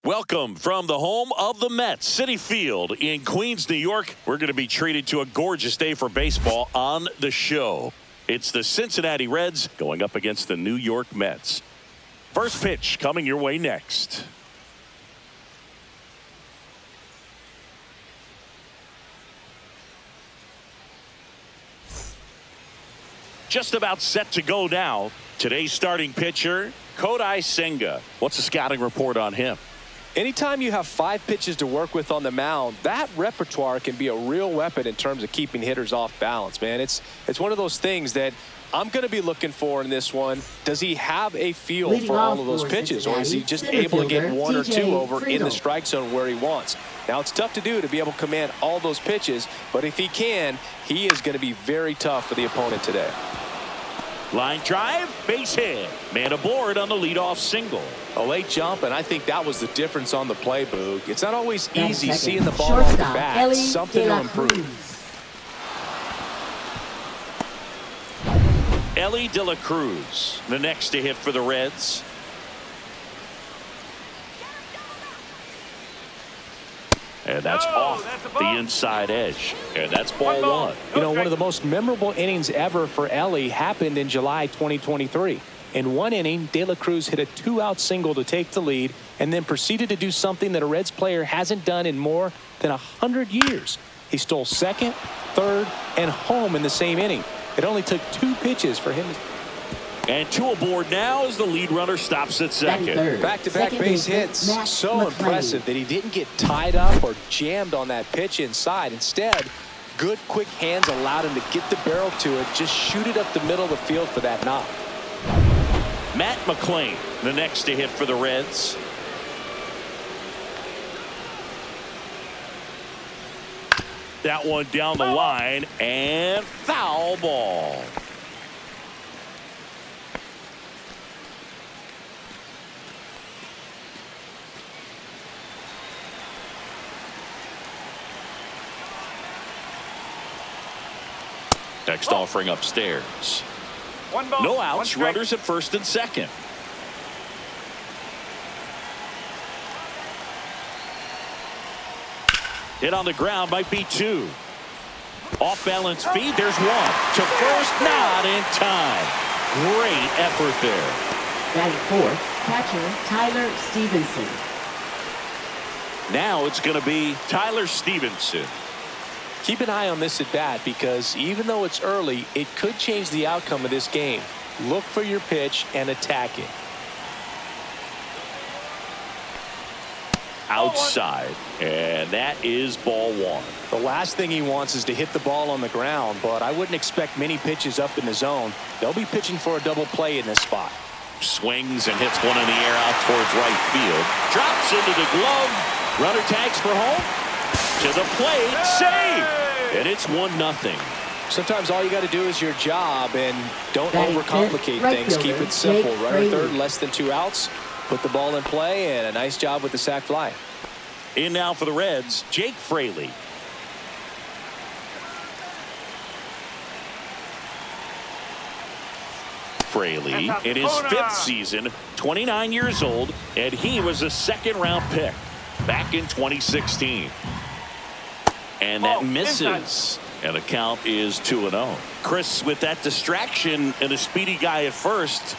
Welcome from the home of the Mets, Citi Field in Queens, New York. We're going to be treated to a gorgeous day for baseball on the show. It's the Cincinnati Reds going up against the New York Mets. First pitch coming your way next. Just about set to go now. Today's starting pitcher, Kodai Senga. What's the scouting report on him? Anytime you have 5 pitches to work with on the mound, that repertoire can be a real weapon in terms of keeping hitters off balance, man. It's one of those things that I'm going to be looking for in this one. Does he have a feel for all of those pitches, or is he just able to get 1 or 2 over in the strike zone where he wants? Now, it's tough to do to be able to command all those pitches, but if he can, he is going to be very tough for the opponent today. Line drive, base hit. Man aboard on the leadoff single. A late jump, and I think that was the difference on the play, Boog. It's not always easy seeing the ball off the bat. Something to improve. Ellie De La Cruz, the next to hit for the Reds. And that's off the inside edge. And that's ball 1. You know, one of the most memorable innings ever for Ellie happened in July 2023. In one inning, De La Cruz hit a 2-out single to take the lead and then proceeded to do something that a Reds player hasn't done in more than 100 years. He stole second, third, and home in the same inning. It only took 2 pitches for him. And 2 aboard now as the lead runner stops at second. Back-to-back base hits. So impressive that he didn't get tied up or jammed on that pitch inside. Instead, good quick hands allowed him to get the barrel to it, just shoot it up the middle of the field for that knock. Matt McClain, the next to hit for the Reds. That one down the line, and foul ball. Next offering upstairs. No outs, runners at first and second. Hit on the ground, might be 2. Off balance feed, there's 1. To first, not in time. Great effort there. Batting fourth, catcher Tyler Stevenson. Now it's going to be Tyler Stevenson. Keep an eye on this at bat, because even though it's early, it could change the outcome of this game. Look for your pitch and attack it. Outside, and that is ball 1. The last thing he wants is to hit the ball on the ground, but I wouldn't expect many pitches up in the zone. They'll be pitching for a double play in this spot. Swings and hits one in the air out towards right field. Drops into the glove. Runner tags for home. To the plate, save, and it's 1-0. Sometimes all you got to do is your job, and don't overcomplicate things. Keep it simple. Runner third, less than 2 outs. Put the ball in play, and a nice job with the sac fly. In now for the Reds, Jake Fraley. Fraley in his 5th season, 29 years old, and he was a 2nd-round pick back in 2016. And that misses. And the count is 2-0. Chris, with that distraction and a speedy guy at first,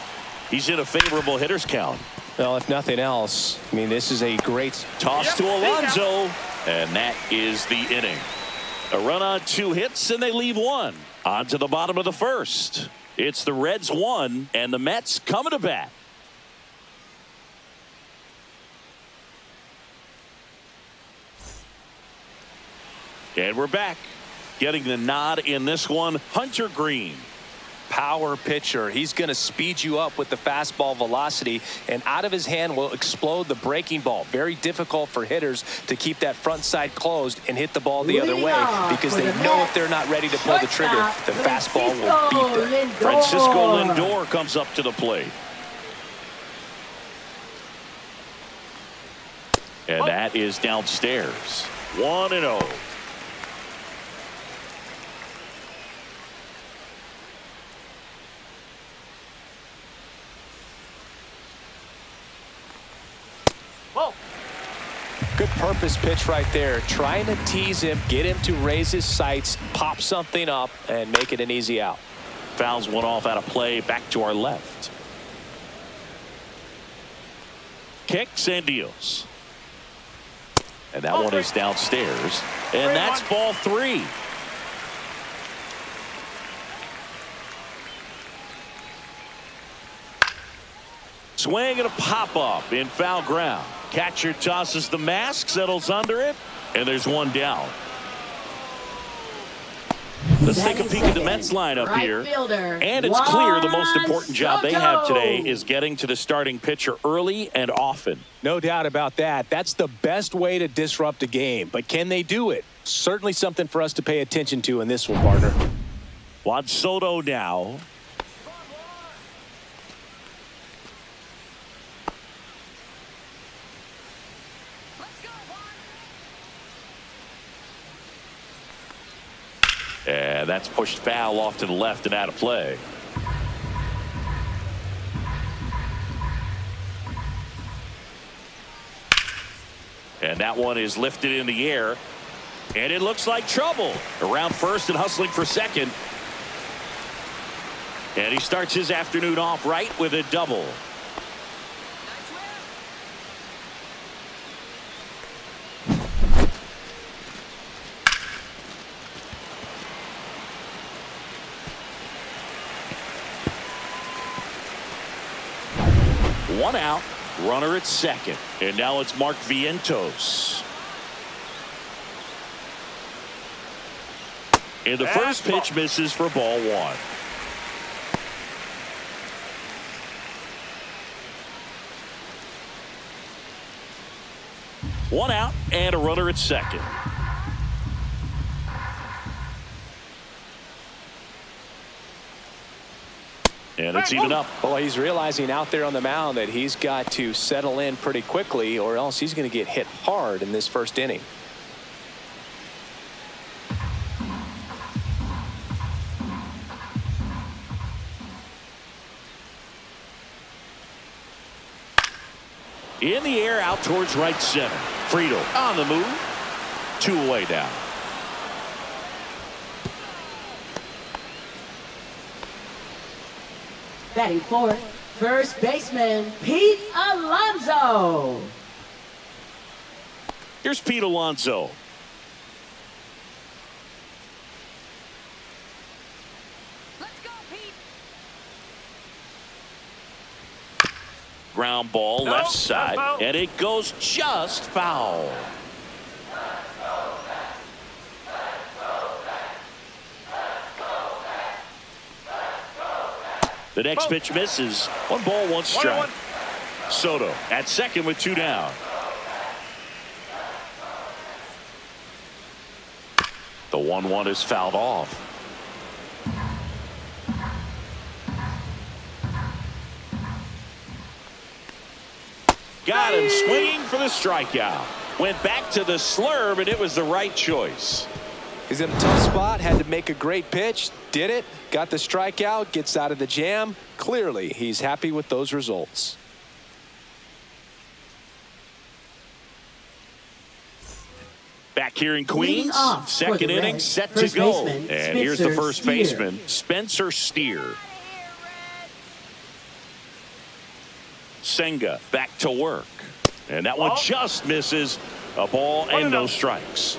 he's in a favorable hitter's count. Well, if nothing else, I mean, this is a great toss to Alonso, and that is the inning. A run on 2 hits, and they leave 1. On to the bottom of the 1st. It's the Reds 1, and the Mets coming to bat. And we're back. Getting the nod in this one, Hunter Green. Power pitcher. He's going to speed you up with the fastball velocity, and out of his hand will explode the breaking ball. Very difficult for hitters to keep that front side closed and hit the ball the other way, because they know if they're not ready to pull the trigger, the fastball will beat them. Francisco Lindor comes up to the plate. And that is downstairs. 1-0. Good purpose pitch right there. Trying to tease him, get him to raise his sights, pop something up, and make it an easy out. Fouls one off out of play. Back to our left. Kicks and deals. And that one is downstairs. And that's ball 3. Swing and a pop-up in foul ground. Catcher tosses the mask, settles under it, and there's one down. Let's take a peek at the Mets lineup here. And it's clear the most important job they have today is getting to the starting pitcher early and often. No doubt about that. That's the best way to disrupt a game. But can they do it? Certainly something for us to pay attention to in this one, partner. Juan Soto now. And that's pushed foul off to the left and out of play. And that one is lifted in the air. And it looks like trouble. Around first and hustling for second. And he starts his afternoon off right with a double. One out, runner at second. And now it's Mark Vientos. And the first pitch misses for ball 1. One out and a runner at second. And it's even up. Well, he's realizing out there on the mound that he's got to settle in pretty quickly or else he's going to get hit hard in this first inning. In the air out towards right center. Friedel on the move. 2 away now. Batting fourth, first baseman Pete Alonso. Here's Pete Alonso. Let's go, Pete. Ground ball left side, and it goes just foul. The next pitch misses. 1 ball, 1 strike. Soto at second with 2 down. The 1-1 is fouled off. Got him swinging for the strikeout. Went back to the slurve, and it was the right choice. He's in a tough spot, had to make a great pitch, did it, got the strikeout, gets out of the jam. Clearly, he's happy with those results. Back here in Queens, second inning set to go. And here's the first baseman, Spencer Steer. Senga back to work. And that one just misses. A ball and no strikes.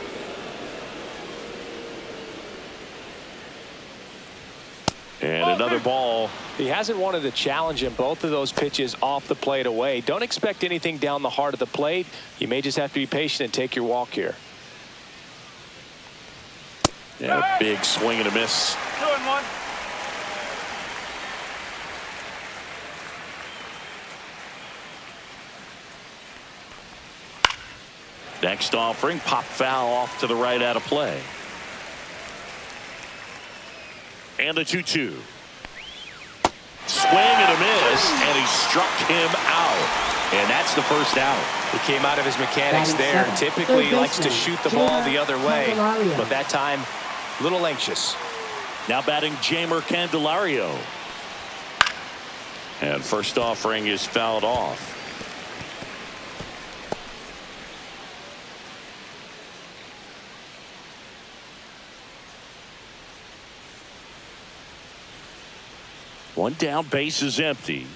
And another ball. He hasn't wanted to challenge him. Both of those pitches off the plate away. Don't expect anything down the heart of the plate. You may just have to be patient and take your walk here. Yeah, a big swing and a miss. 2-1. Next offering, pop foul off to the right out of play. And the 2-2. Swing and a miss, and he struck him out. And that's the first out. He came out of his mechanics there. Typically he likes to shoot the ball the other way, but that time, a little anxious. Now batting Jamer Candelario. And first offering is fouled off. One down, base is empty.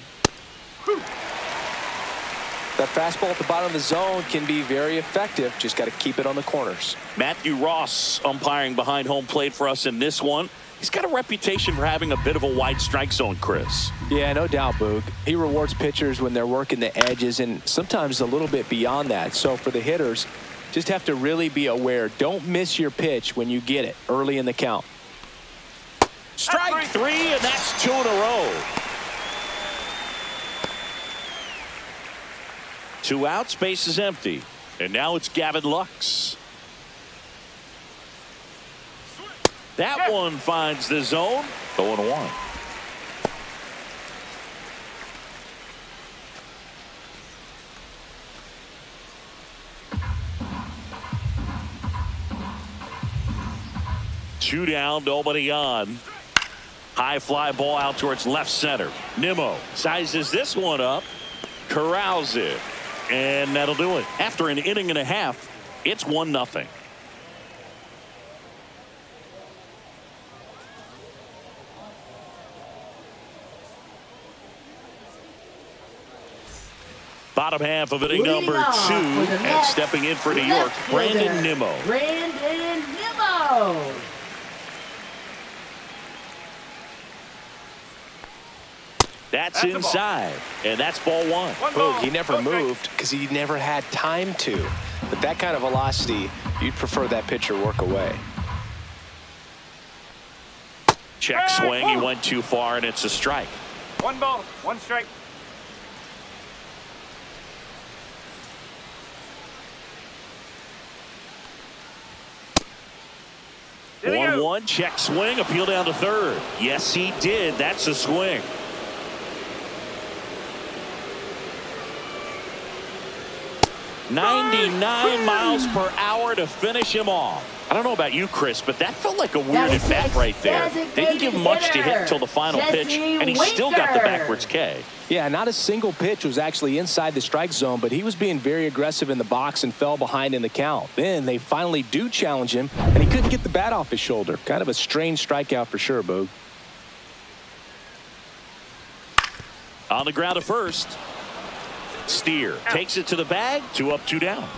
That fastball at the bottom of the zone can be very effective. Just got to keep it on the corners. Matthew Ross umpiring behind home plate for us in this one. He's got a reputation for having a bit of a wide strike zone, Chris. Yeah, no doubt, Boog. He rewards pitchers when they're working the edges and sometimes a little bit beyond that. So for the hitters, just have to really be aware. Don't miss your pitch when you get it early in the count. Strike three, and that's 2 in a row. 2 outs, base is empty. And now it's Gavin Lux. That one finds the zone. 0-1. Two down, nobody on. High fly ball out towards left center. Nimmo sizes this one up, corrals it, and that'll do it. After an inning and a half, it's 1-0. Bottom half of inning number 2, and stepping in for New York, Brandon Nimmo. Brandon Nimmo. That's inside, and that's ball 1. Boog, he never moved because he never had time to. But that kind of velocity, you'd prefer that pitcher work away. Check swing, he went too far, and it's a strike. 1 ball, 1 strike. There you go. 1-1, check swing, appeal down to third. Yes, he did. That's a swing. .99 miles per hour to finish him off. I don't know about you, Chris, but that felt like a weird at bat right there. Didn't give much to hit until the final pitch, and he still got the backwards K. Yeah, not a single pitch was actually inside the strike zone, but he was being very aggressive in the box and fell behind in the count. Then they finally do challenge him, and he couldn't get the bat off his shoulder. Kind of a strange strikeout for sure, Boog. On the ground at first. Steer takes it to the bag. 2 up, 2 down.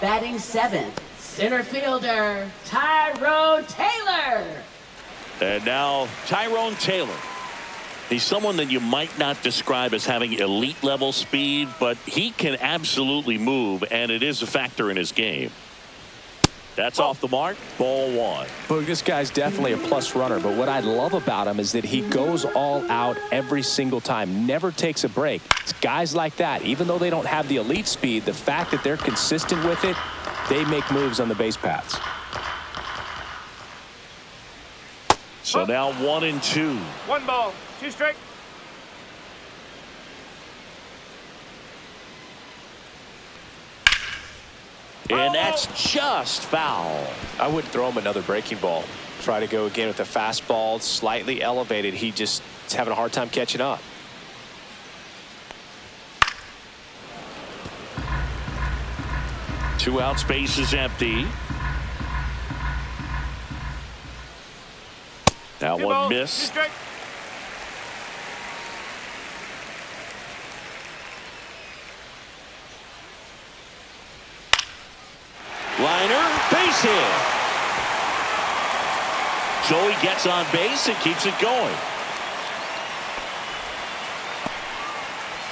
Batting 7th, center fielder Tyrone Taylor. And now Tyrone Taylor. He's someone that you might not describe as having elite level speed, but he can absolutely move, and it is a factor in his game. That's off the mark. Ball 1. Boog, this guy's definitely a plus runner, but what I love about him is that he goes all out every single time, never takes a break. It's guys like that, even though they don't have the elite speed, the fact that they're consistent with it, they make moves on the base paths. So now 1-2. 1 ball, 2 strike. And that's just foul. I wouldn't throw him another breaking ball. Try to go again with the fastball, slightly elevated. He just is having a hard time catching up. Two out, space is empty. Now 2 one balls, 2 miss. strike. Liner, base hit. So he gets on base and keeps it going.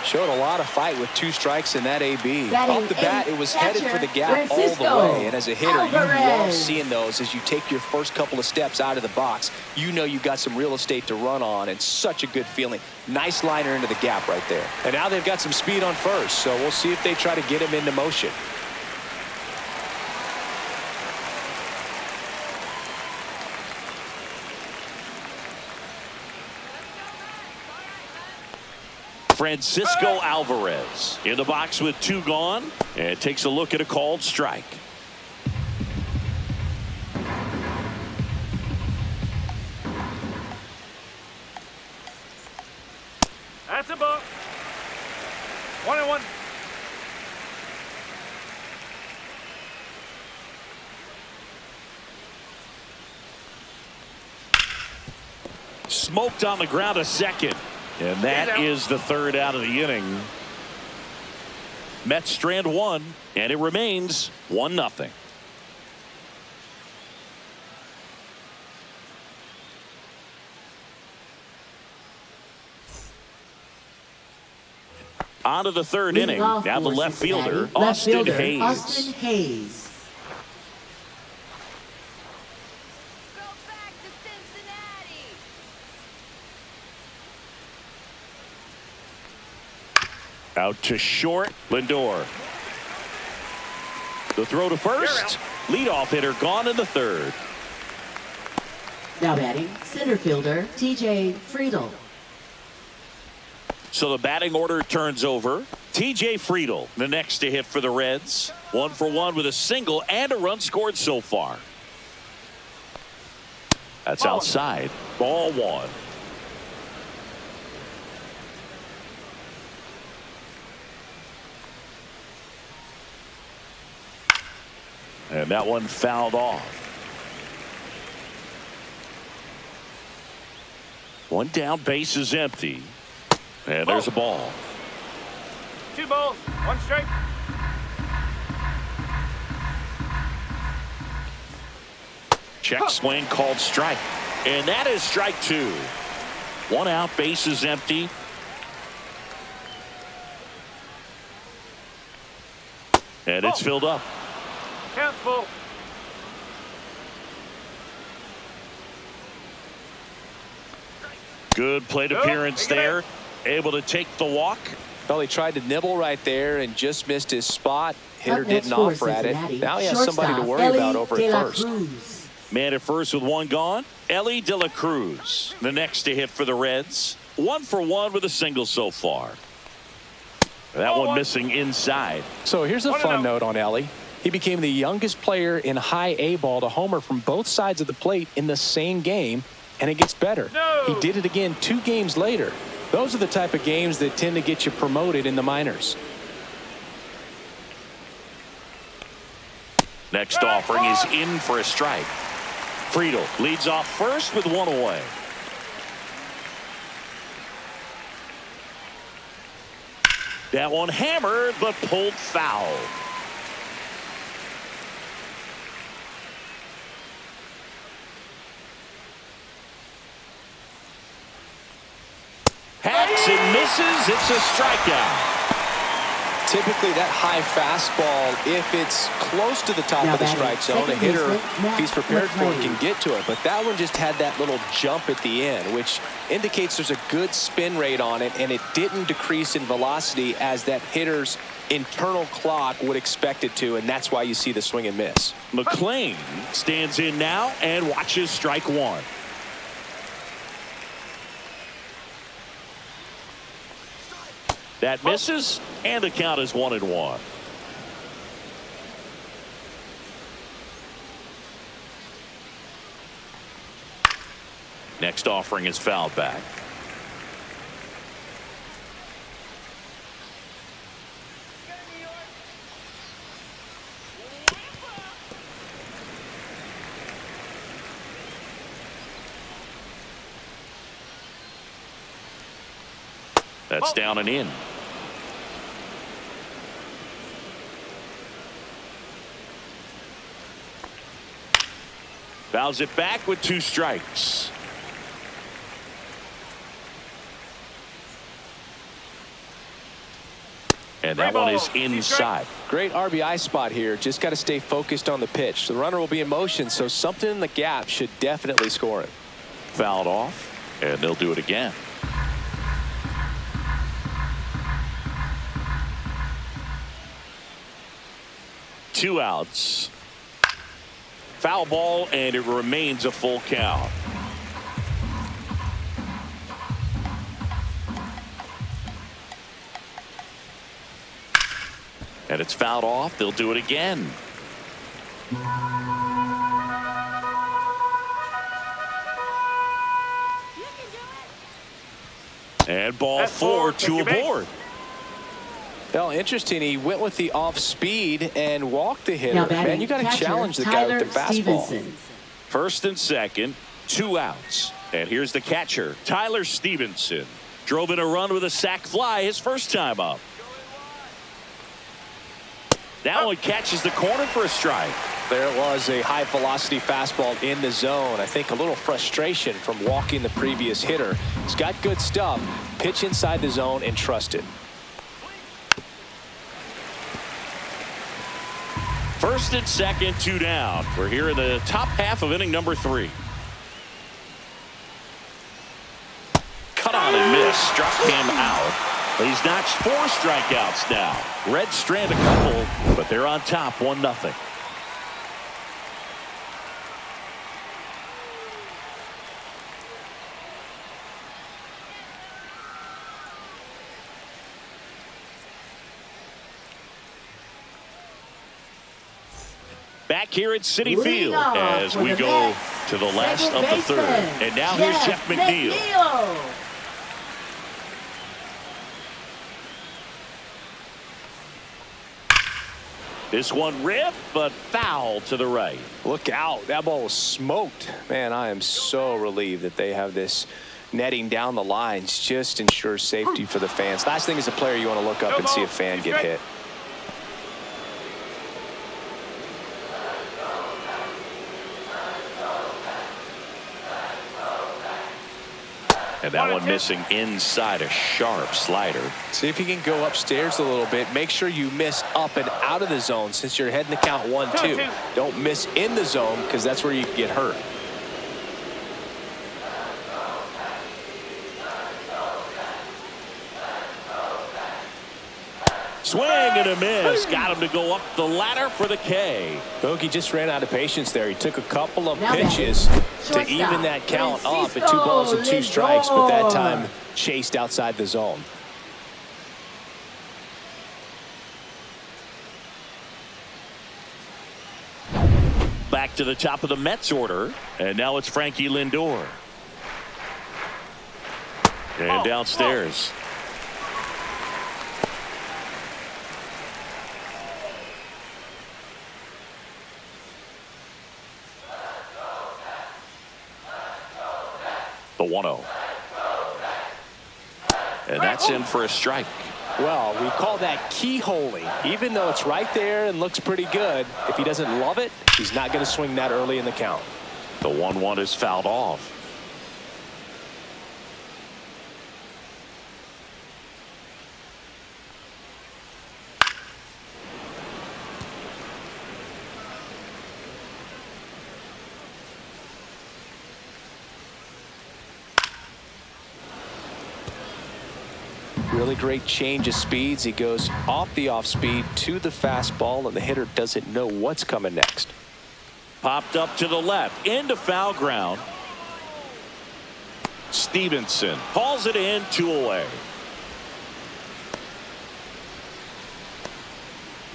Showed a lot of fight with 2 strikes in that AB. Batting Off the bat, it was headed for the gap Francisco all the way. And as a hitter, you love Alvarez. seeing those as you take your first couple of steps out of the box. You know you got some real estate to run on, and such a good feeling. Nice liner into the gap right there. And now they've got some speed on first, so we'll see if they try to get him into motion. Francisco Alvarez in the box with 2 gone, and takes a look at a called strike. That's a ball. 1-1. smoked on the ground a second. And that is the third out of the inning. Mets strand one, and it remains 1-0. On to the third inning. Now the left fielder, Austin Hayes. Austin Hayes. Go back to Cincinnati. Out to short, Lindor. The throw to first. Leadoff hitter gone in the third. Now batting, center fielder TJ Friedel. So the batting order turns over. TJ Friedel, the next to hit for the Reds. 1 for 1 with a single and a run scored so far. That's outside. Ball 1. And that one fouled off. One down, base is empty. And there's a ball. 2 balls, 1 strike. Check swing called strike. And that is strike 2. 1 out, base is empty. And it's filled up. Count full. Good plate appearance there. Able to take the walk. Well, he tried to nibble right there and just missed his spot. Hitter Up next didn't for offer at it. Cincinnati, Now he has somebody to shortstop worry about Ellie over De at La first. Cruz. Man at first with 1 gone. Ellie De La Cruz, the next to hit for the Reds. 1 for 1 with a single so far. That one missing inside. So here's a 1-0. fun note on Ellie. He became the youngest player in high A ball to homer from both sides of the plate in the same game, and it gets better. No. He did it again 2 games later. Those are the type of games that tend to get you promoted in the minors. Next offering is in for a strike. Friedel leads off first with 1 away. That one hammered but pulled foul. Hacks and misses. It's a strikeout. Typically that high fastball, if it's close to the top Now of the batting, strike zone, a second hitter, baseman, if he's prepared for it, McClane. can get to it. But that one just had that little jump at the end, which indicates there's a good spin rate on it, and it didn't decrease in velocity as that hitter's internal clock would expect it to, and that's why you see the swing and miss. McClane stands in now and watches strike 1. That misses, and the count is 1-1. Next offering is fouled back. That's down and in. Fouls it back with 2 strikes. And that one is inside. Great RBI spot here. Just got to stay focused on the pitch. The runner will be in motion, so something in the gap should definitely score it. Fouled off, and they'll do it again. Two outs. Foul ball, and it remains a full count. And it's fouled off. They'll do it again. And ball 4, 2 aboard. Well, interesting. He went with the off speed and walked the hitter. Now batting, Man, you got to catcher, challenge the guy with the Tyler fastball. Stevenson. First and second, 2 outs. And here's the catcher, Tyler Stevenson. Drove in a run with a sac fly his first time up. That one catches the corner for a strike. There was a high-velocity fastball in the zone. I think a little frustration from walking the previous hitter. He's got good stuff. Pitch inside the zone and trust it. First and second, 2 down. We're here in the top half of inning number 3. Cut on and miss. Struck him out. He's notched 4 strikeouts now. Reds strand a couple, but they're on top 1-0. Back here at Citi Field as we go to the last of the third. And now here's Jeff McNeil. This one ripped, but foul to the right. Look out. That ball was smoked. Man, I am so relieved that they have this netting down the lines. Just ensures safety for the fans. Last thing as a player, you want to look up and see a fan get hit. And that one missing inside, a sharp slider. See if you can go upstairs a little bit. Make sure you miss up and out of the zone since you're heading to count 1-2. Don't miss in the zone because that's where you can get hurt. Swing and a miss. Got him to go up the ladder for the K. Bogey just ran out of patience there. He took a couple of pitches to even that count up at 2 balls and 2 strikes, but that time chased outside the zone. Back to the top of the Mets order, and now it's Frankie Lindor. And downstairs. The 1-0. And that's in for a strike. Well, we call that keyholing. Even though it's right there and looks pretty good, if he doesn't love it, he's not going to swing that early in the count. The 1-1 is fouled off. Really great change of speeds. He goes off the off speed to the fastball, and the hitter doesn't know what's coming next. Popped up to the left into foul ground. Stevenson hauls it in, 2 away.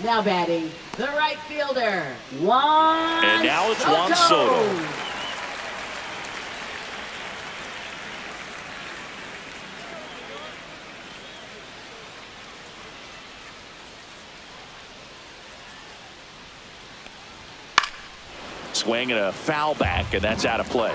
Now batting, the right fielder, Juan And now it's Juan Soto. Swing and a foul back, and that's out of play.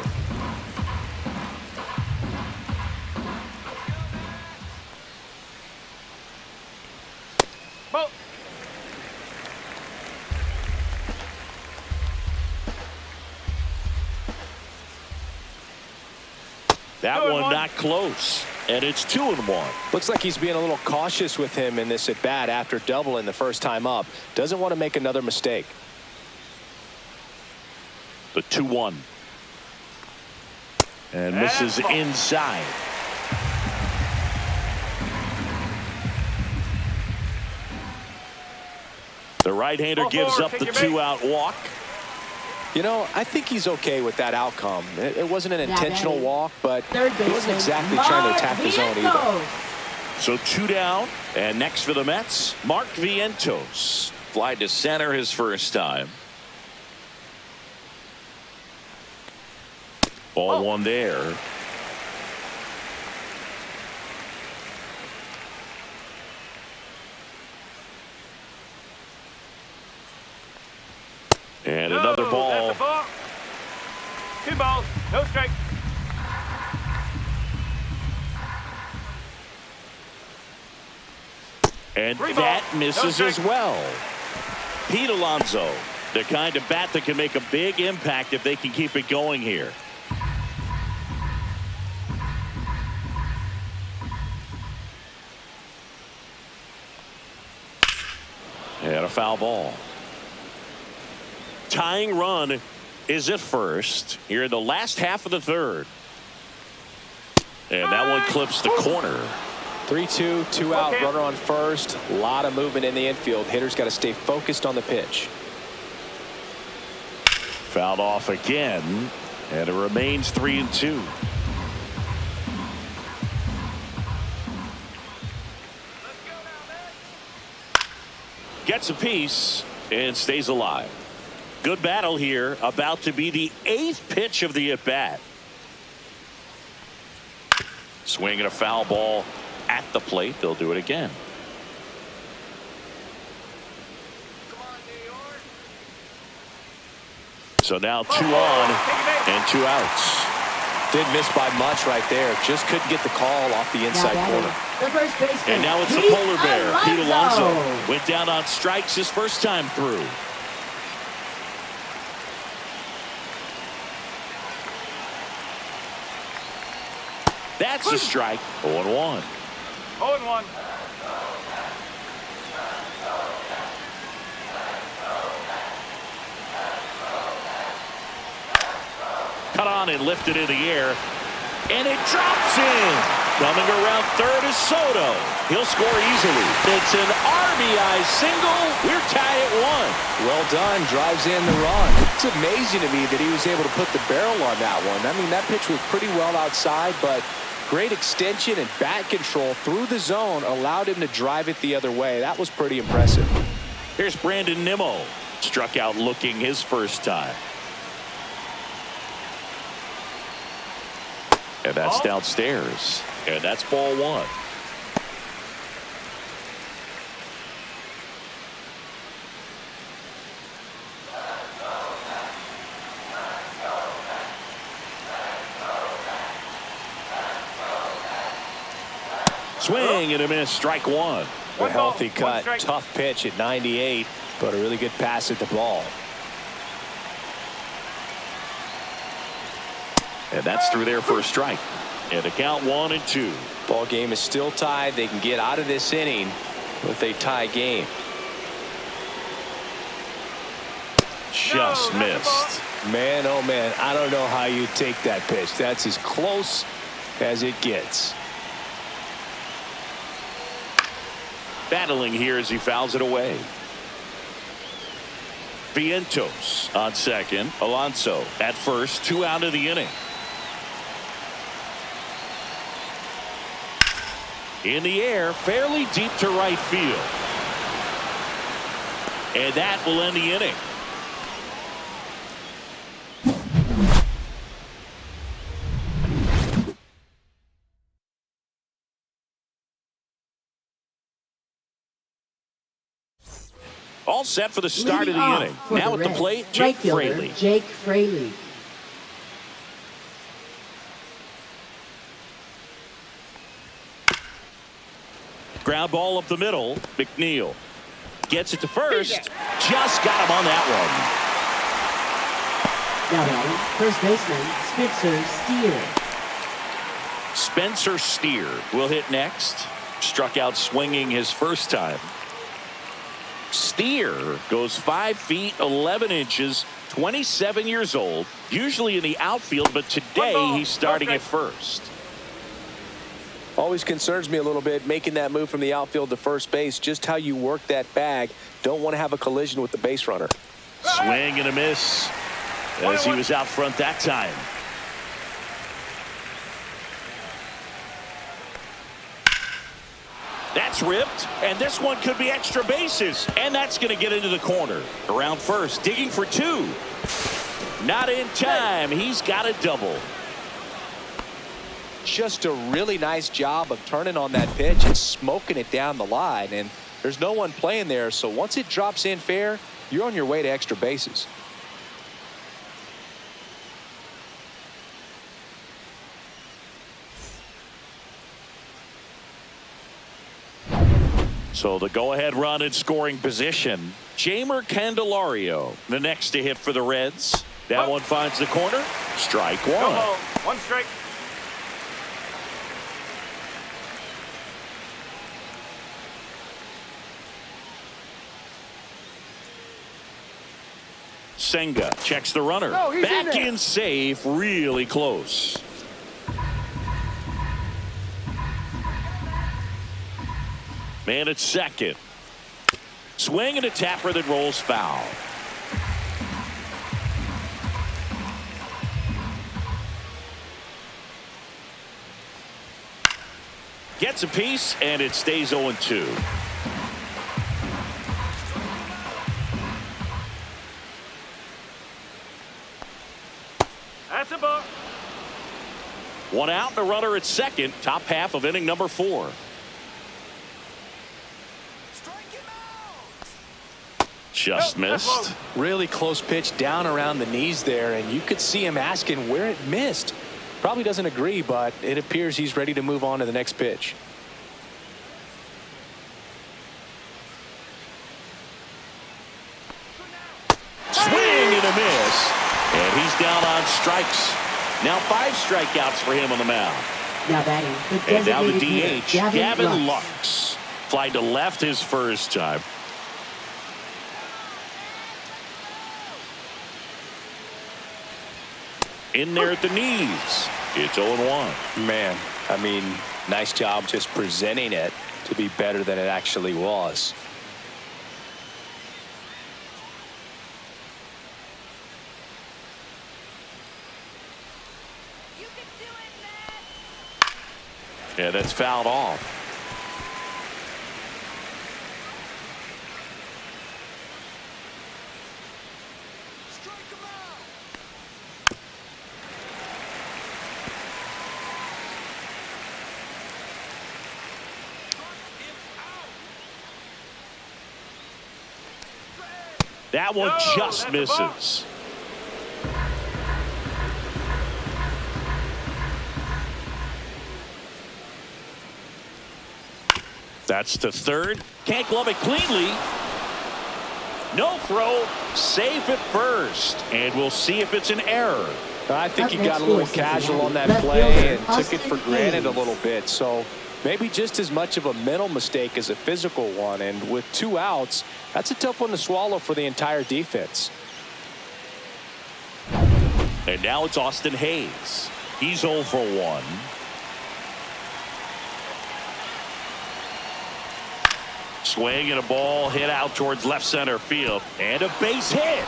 That one not close, and it's 2-1. Looks like he's being a little cautious with him in this at bat after doubling the first time up. Doesn't want to make another mistake. The 2-1. And misses inside. The right-hander gives up the 2-out walk. You know, I think he's okay with that outcome. It wasn't an intentional walk, but he wasn't exactly trying to attack the zone either. So 2 down, and next for the Mets, Mark Vientos. Fly to center his first time. Ball 1 there. And another ball. 2 balls, no strike. And Three that ball. misses No as strike. well. Pete Alonso, the kind of bat that can make a big impact if they can keep it going here. And a foul ball. Tying run is at first here in the last half of the third. And that one clips the corner. 3-2, 2 out, Okay. runner on first. A lot of movement in the infield. Hitter's got to stay focused on the pitch. Fouled off again, and it remains 3-2. Gets a piece and stays alive. Good battle here, about to be the 8th pitch of the at-bat. Swinging a foul ball at the plate. They'll do it again. So now 2 on and 2 outs. Didn't miss by much right there. Just couldn't get the call off the Now inside batting, corner. the first baseman. And now it's the Pete polar bear, Pete Alonso. Alonso. Went down on strikes his first time through. That's a strike. 0-1. 0-1. Cut on and lifted in the air. And it drops in. Coming around third is Soto. He'll score easily. It's an RBI single. We're tied at 1. Well done. Drives in the run. It's amazing to me that he was able to put the barrel on that one. I mean, that pitch was pretty well outside, but great extension and bat control through the zone allowed him to drive it the other way. That was pretty impressive. Here's Brandon Nimmo. Struck out looking his first time. And that's downstairs. And that's ball 1. Swing and a miss. Strike 1. A One healthy ball, one cut. strike. Tough pitch at 98, but a really good pass at the ball. And that's through there for a strike. And the count 1-2. Ball game is still tied. They can get out of this inning with a tie game. Just No, that's a ball. missed. Man, oh man, I don't know how you take that pitch. That's as close as it gets. Battling here as he fouls it away. Vientos on second. Alonso at first. 2 out of the inning. In the air, fairly deep to right field. And that will end the inning. All set for the start Leading of the off inning. for Now the at the Reds, plate, right Jake fielder, Fraley. Jake Fraley. Ground ball up the middle. McNeil gets it to first. Just got him on that one. Now batting, first baseman Spencer Steer. Spencer Steer will hit next. Struck out swinging his first time. Steer goes 5 feet 11 inches, 27 years old, usually in the outfield, but today he's starting at first. Always concerns me a little bit making that move from the outfield to first base. Just how you work that bag. Don't want to have a collision with the base runner. Swing and a miss as he was out front that time. That's ripped, and this one could be extra bases, and that's going to get into the corner. Around first, digging for 2. Not in time. He's got a double. Just a really nice job of turning on that pitch and smoking it down the line. And there's no one playing there, so once it drops in fair, you're on your way to extra bases. So the go-ahead run in scoring position. Jamer Candelario, the next to hit for the Reds. That one finds the corner. Strike No one. ball. One strike. Senga checks the runner. No, he's Back in there. in safe, really close. Man at second. Swing and a tapper that rolls foul. Gets a piece, and it stays 0-2. That's a ball. One out and a runner at second. Top half of inning number 4. Just Nope, that's missed. Really close pitch down around the knees there, and you could see him asking where it missed. Probably doesn't agree, but it appears he's ready to move on to the next pitch. Swing and a miss. And he's down on strikes. Now 5 strikeouts for him on the mound. Now batting, the And now the designated DH, hitter, Gavin Lux. Lux. Fly to left his first time. In there at the knees. It's 0-1. Man, I mean, nice job just presenting it to be better than it actually was. You can do it, Matt. Yeah, that's fouled off. That one No, just that's a ball. misses. That's to third. Can't glove it cleanly. No throw. Safe at first. And we'll see if it's an error. I think Up he next got a little for casual on that Cincinnati, play left and fielder, took it for Austin granted a Hayes. little bit. So maybe just as much of a mental mistake as a physical one. And with 2 outs, that's a tough one to swallow for the entire defense. And now it's Austin Hayes. He's 0 for 1. Swing and a ball hit out towards left center field. And a base hit.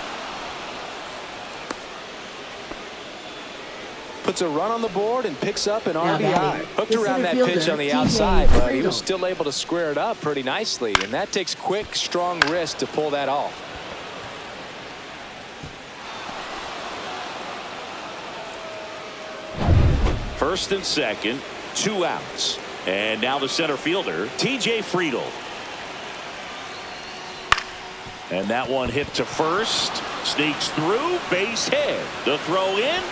Puts a run on the board and picks up an Now RBI. batting, Hooked the around that center pitch fielder, on the TJ outside, but he Friedel. was still able to square it up pretty nicely. And that takes quick, strong wrist to pull that off. First and second, 2 outs. And now the center fielder, TJ Friedel. And that one hit to first. Sneaks through, base hit. The throw in.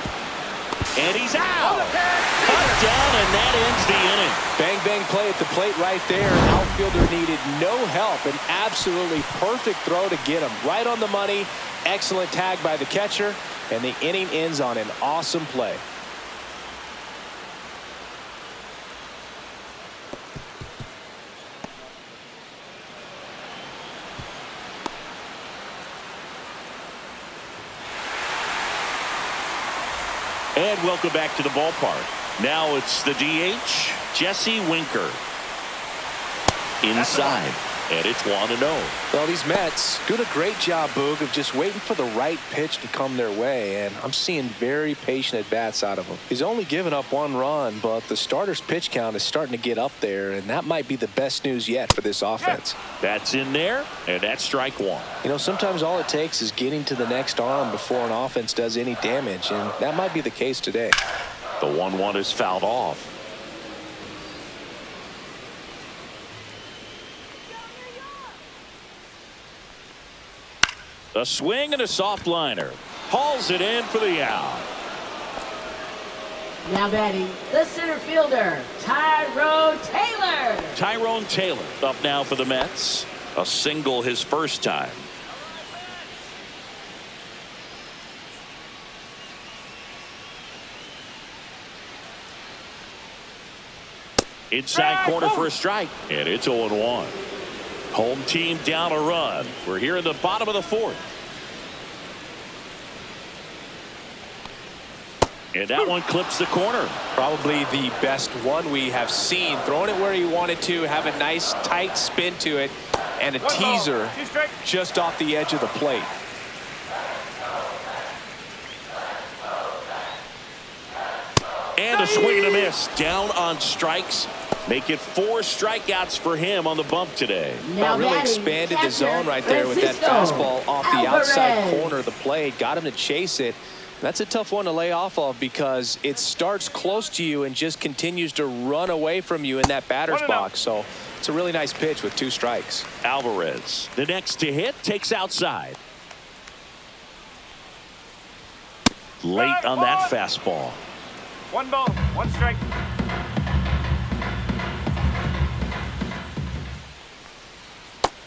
And he's out. Cut down, and that ends the inning. Bang, bang play at the plate right there. Outfielder needed no help. An absolutely perfect throw to get him. Right on the money. Excellent tag by the catcher. And the inning ends on an awesome play. And welcome back to the ballpark. Now it's the DH, Jesse Winker. Inside. And it's 1-0. Well, these Mets doing a great job, Boog, of just waiting for the right pitch to come their way, and I'm seeing very patient at-bats out of him. He's only given up 1 run, but the starter's pitch count is starting to get up there, and that might be the best news yet for this offense. That's in there, and that's strike 1. You know, sometimes all it takes is getting to the next arm before an offense does any damage, and that might be the case today. The 1-1 is fouled off. A swing and a soft liner. Hauls it in for the out. Now batting, the center fielder, Tyrone Taylor. Tyrone Taylor up now for the Mets. A single his first time. Inside corner for a strike, and it's 0-1. Home team down a run. We're here in the bottom of the fourth. And that one clips the corner. Probably the best one we have seen. Throwing it where he wanted to, have a nice tight spin to it, and a teaser just off the edge of the plate. And a swing and a miss. Down on strikes. Make it 4 strikeouts for him on the bump today. Now really batting, expanded the catcher, zone right there with that Francisco fastball off the Alvarez. outside corner of the plate. Got him to chase it. That's a tough one to lay off of because it starts close to you and just continues to run away from you in that batter's box. So it's a really nice pitch with 2 strikes. Alvarez, the next to hit, takes outside. Late on that fastball. 1 ball, 1 strike.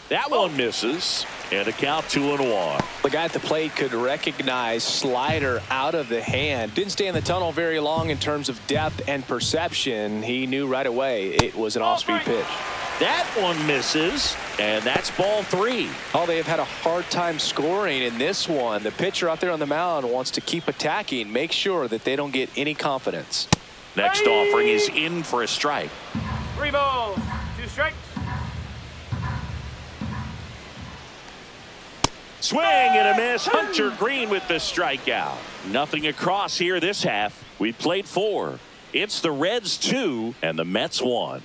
That one misses, and a count 2-1. The guy at the plate could recognize slider out of the hand. Didn't stay in the tunnel very long in terms of depth and perception. He knew right away it was an off-speed pitch. That one misses, and that's ball 3. Oh, they have had a hard time scoring in this one. The pitcher out there on the mound wants to keep attacking, make sure that they don't get any confidence. Next offering is in for a strike. 3 balls, 2 strikes. Swing and a miss. Hunter Green with the strikeout. Nothing across here this half. We played 4. It's the Reds 2 and the Mets 1.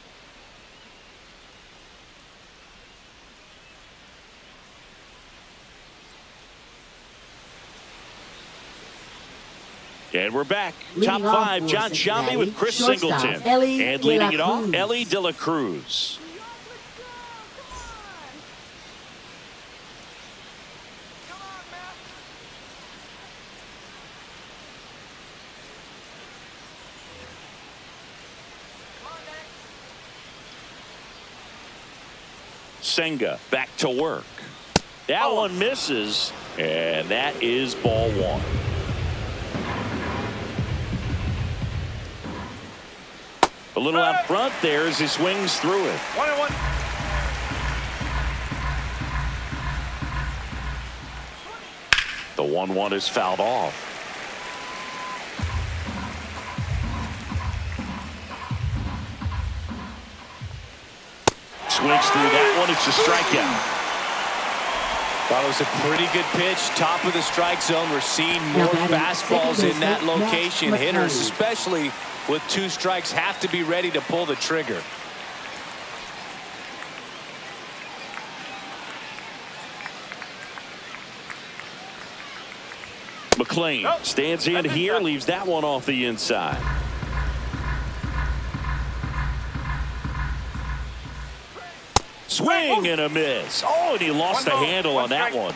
And we're back. Top 5, John Sciambi with Chris Singleton. And leading it off, Ellie De La Cruz. Senga back to work. That one misses, and that is ball 1. A little out front there as he swings through it. 1-1. The 1-1 is fouled off. Swings through that one. It's a strikeout. Thought it was a pretty good pitch. Top of the strike zone. We're seeing more fastballs in that location. Hitters, especially with 2 strikes, have to be ready to pull the trigger. McLean stands in here, leaves that one off the inside. Swing and a miss. Oh, and he lost the handle on that one.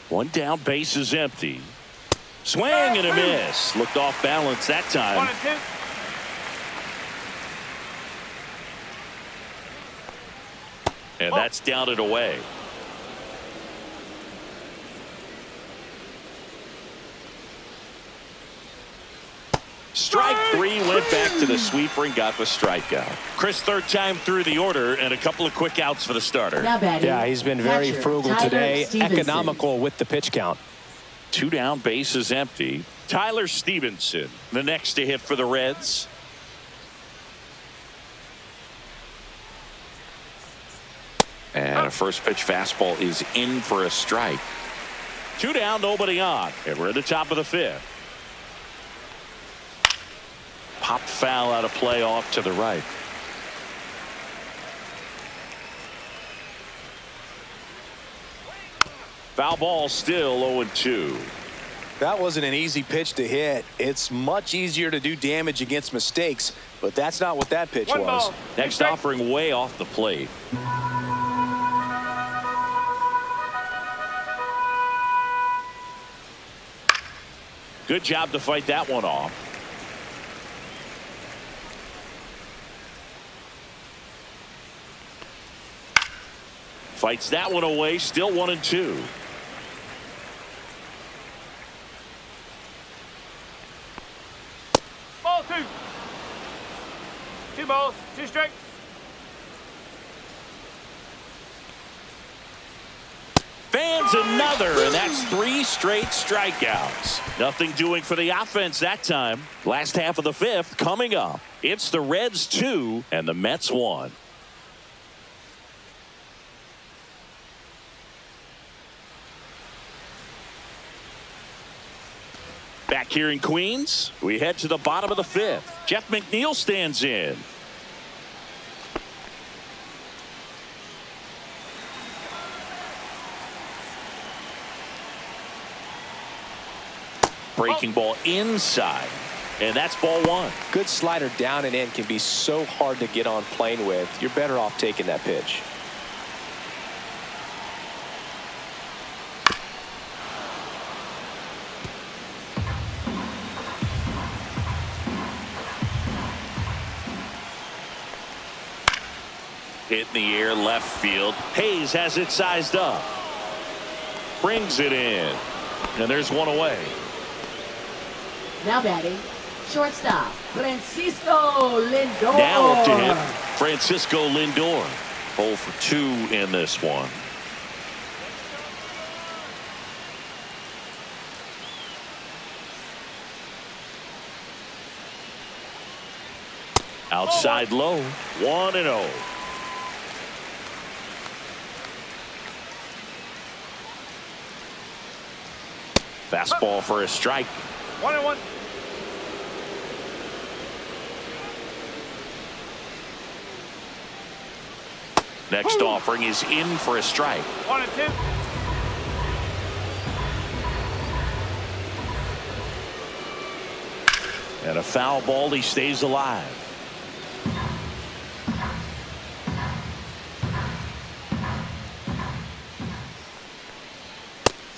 One down, base is empty. Swing and a miss. Looked off balance that time. 1-2. And that's down and away. Strike 3, went back to the sweeper and got the strikeout. Chris, 3rd time through the order, and a couple of quick outs for the starter. Yeah, he's been very frugal today. Economical with the pitch count. 2 down, base is empty. Tyler Stevenson, the next to hit for the Reds. And a first pitch fastball is in for a strike. 2 down, nobody on, and we're at the top of the 5th. Popped foul out of play off to the right. Foul ball still 0-2. That wasn't an easy pitch to hit. It's much easier to do damage against mistakes, but that's not what that pitch was. Next offering way off the plate. Good job to fight that one off. Fights that one away. Still 1-2. Ball 2. 2 balls, 2 strikes. Fans another, and that's 3 straight strikeouts. Nothing doing for the offense that time. Last half of the 5th coming up. It's the Reds 2 and the Mets 1. Back here in Queens, we head to the bottom of the 5th. Jeff McNeil stands in. Breaking ball inside, and that's ball 1. Good slider down and in can be so hard to get on plane with. You're better off taking that pitch. Hit in the air left field. Hayes has it sized up. Brings it in. And there's one away. Now batting, shortstop, Francisco Lindor. Now up to hit, Francisco Lindor. 0 for 2 in this one. Outside low, 1-0. Fastball for a strike. 1-1. Next offering is in for a strike. 1-2. And a foul ball, he stays alive.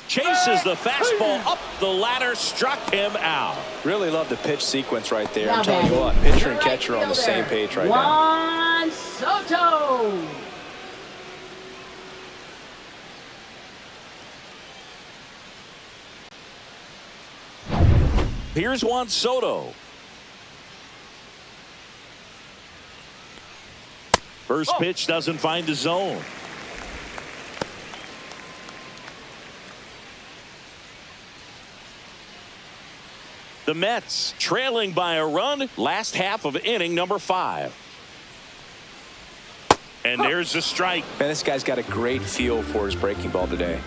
Chases the fastball up the ladder, struck him out. Really love the pitch sequence right there. Now I'm telling you what, batting, pitcher the and right catcher are on the fielder, same page right now. Juan Soto. Here's Juan Soto. First pitch doesn't find the zone. The Mets trailing by a run. Last half of inning number 5. And there's the strike. Man, this guy's got a great feel for his breaking ball today.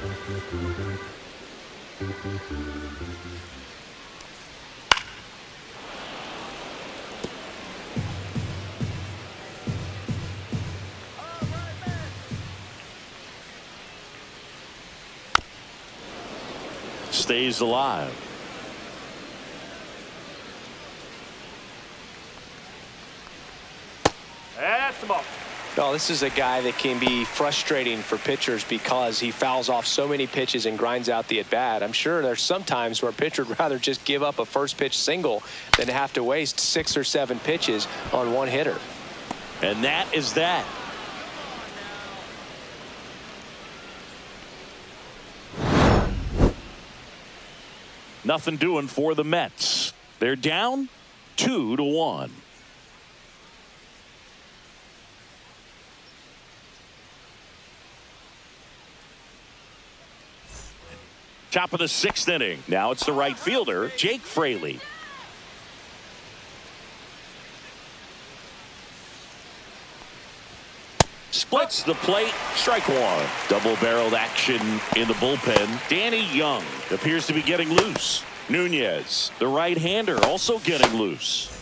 Stays alive. That's the ball. No, this is a guy that can be frustrating for pitchers because he fouls off so many pitches and grinds out the at-bat. I'm sure there's some times where a pitcher would rather just give up a first pitch single than have to waste 6 or 7 pitches on one hitter. And that is that. Nothing doing for the Mets. They're down 2-1. Top of the 6th inning. Now it's the right fielder, Jake Fraley. Splits the plate, strike 1. Double-barreled action in the bullpen. Danny Young appears to be getting loose. Nunez, the right-hander, also getting loose.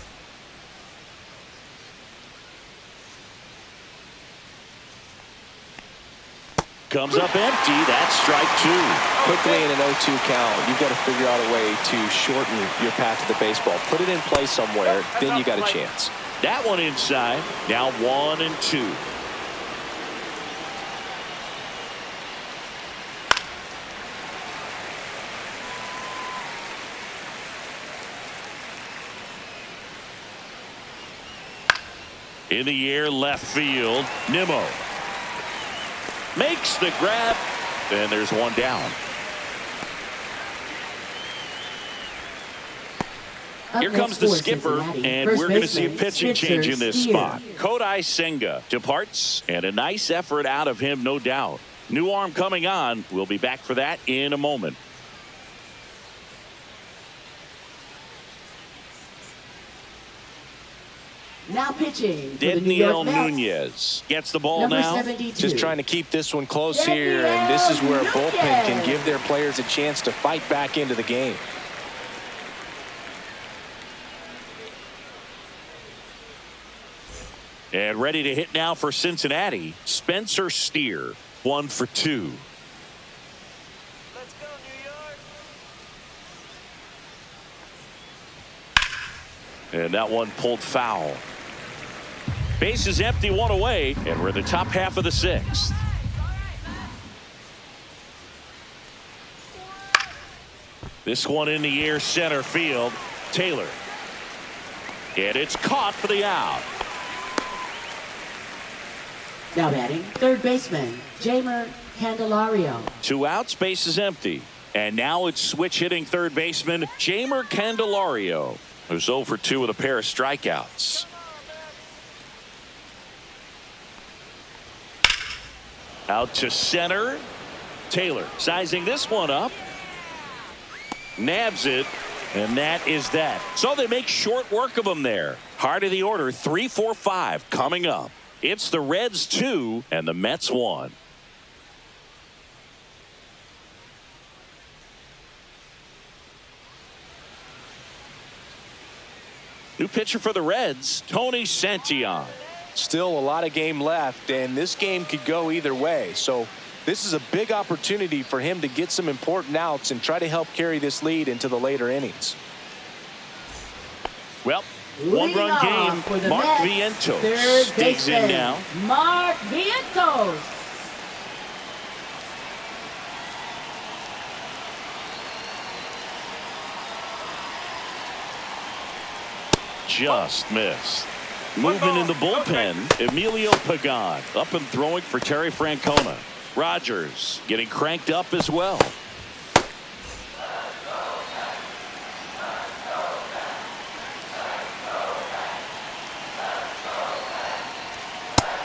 Comes up empty. That's strike 2. Quickly in an 0-2 count, you've got to figure out a way to shorten your path to the baseball. Put it in play somewhere, then you got a chance. That one inside. Now 1-2. In the air, left field. Nimmo makes the grab, and there's one down. Here comes the skipper, and we're going to see a pitching change in this spot. Kodai Senga departs, and a nice effort out of him, no doubt. New arm coming on. We'll be back for that in a moment. Now pitching for the New York Daniel Mets. Nunez gets the ball Number now. 72. Just trying to keep this one close here, and this is where a bullpen can give their players a chance to fight back into the game. And ready to hit now for Cincinnati, Spencer Steer, 1 for 2. Let's go, New York. And that one pulled foul. Base is empty, one away, and we're in the top half of the 6th. This one in the air, center field. Taylor. And it's caught for the out. Now batting, third baseman, Jeimer Candelario. 2 outs, base is empty. And now it's switch hitting third baseman, Jeimer Candelario, who's 0 for 2 with a pair of strikeouts. Out to center. Taylor sizing this one up. Nabs it. And that is that. So they make short work of him there. Heart of the order, 3, 4, 5 coming up. It's the Reds 2 and the Mets 1. New pitcher for the Reds, Tony Santillan. Still a lot of game left, and this game could go either way. So this is a big opportunity for him to get some important outs and try to help carry this lead into the later innings. Well, Leading one-run off game. for the Mark Mets, Vientos third digs in baseman, now. Mark Vientos. Just missed. Movement in the bullpen, Emilio Pagan up and throwing for Terry Francona. Rogers getting cranked up as well.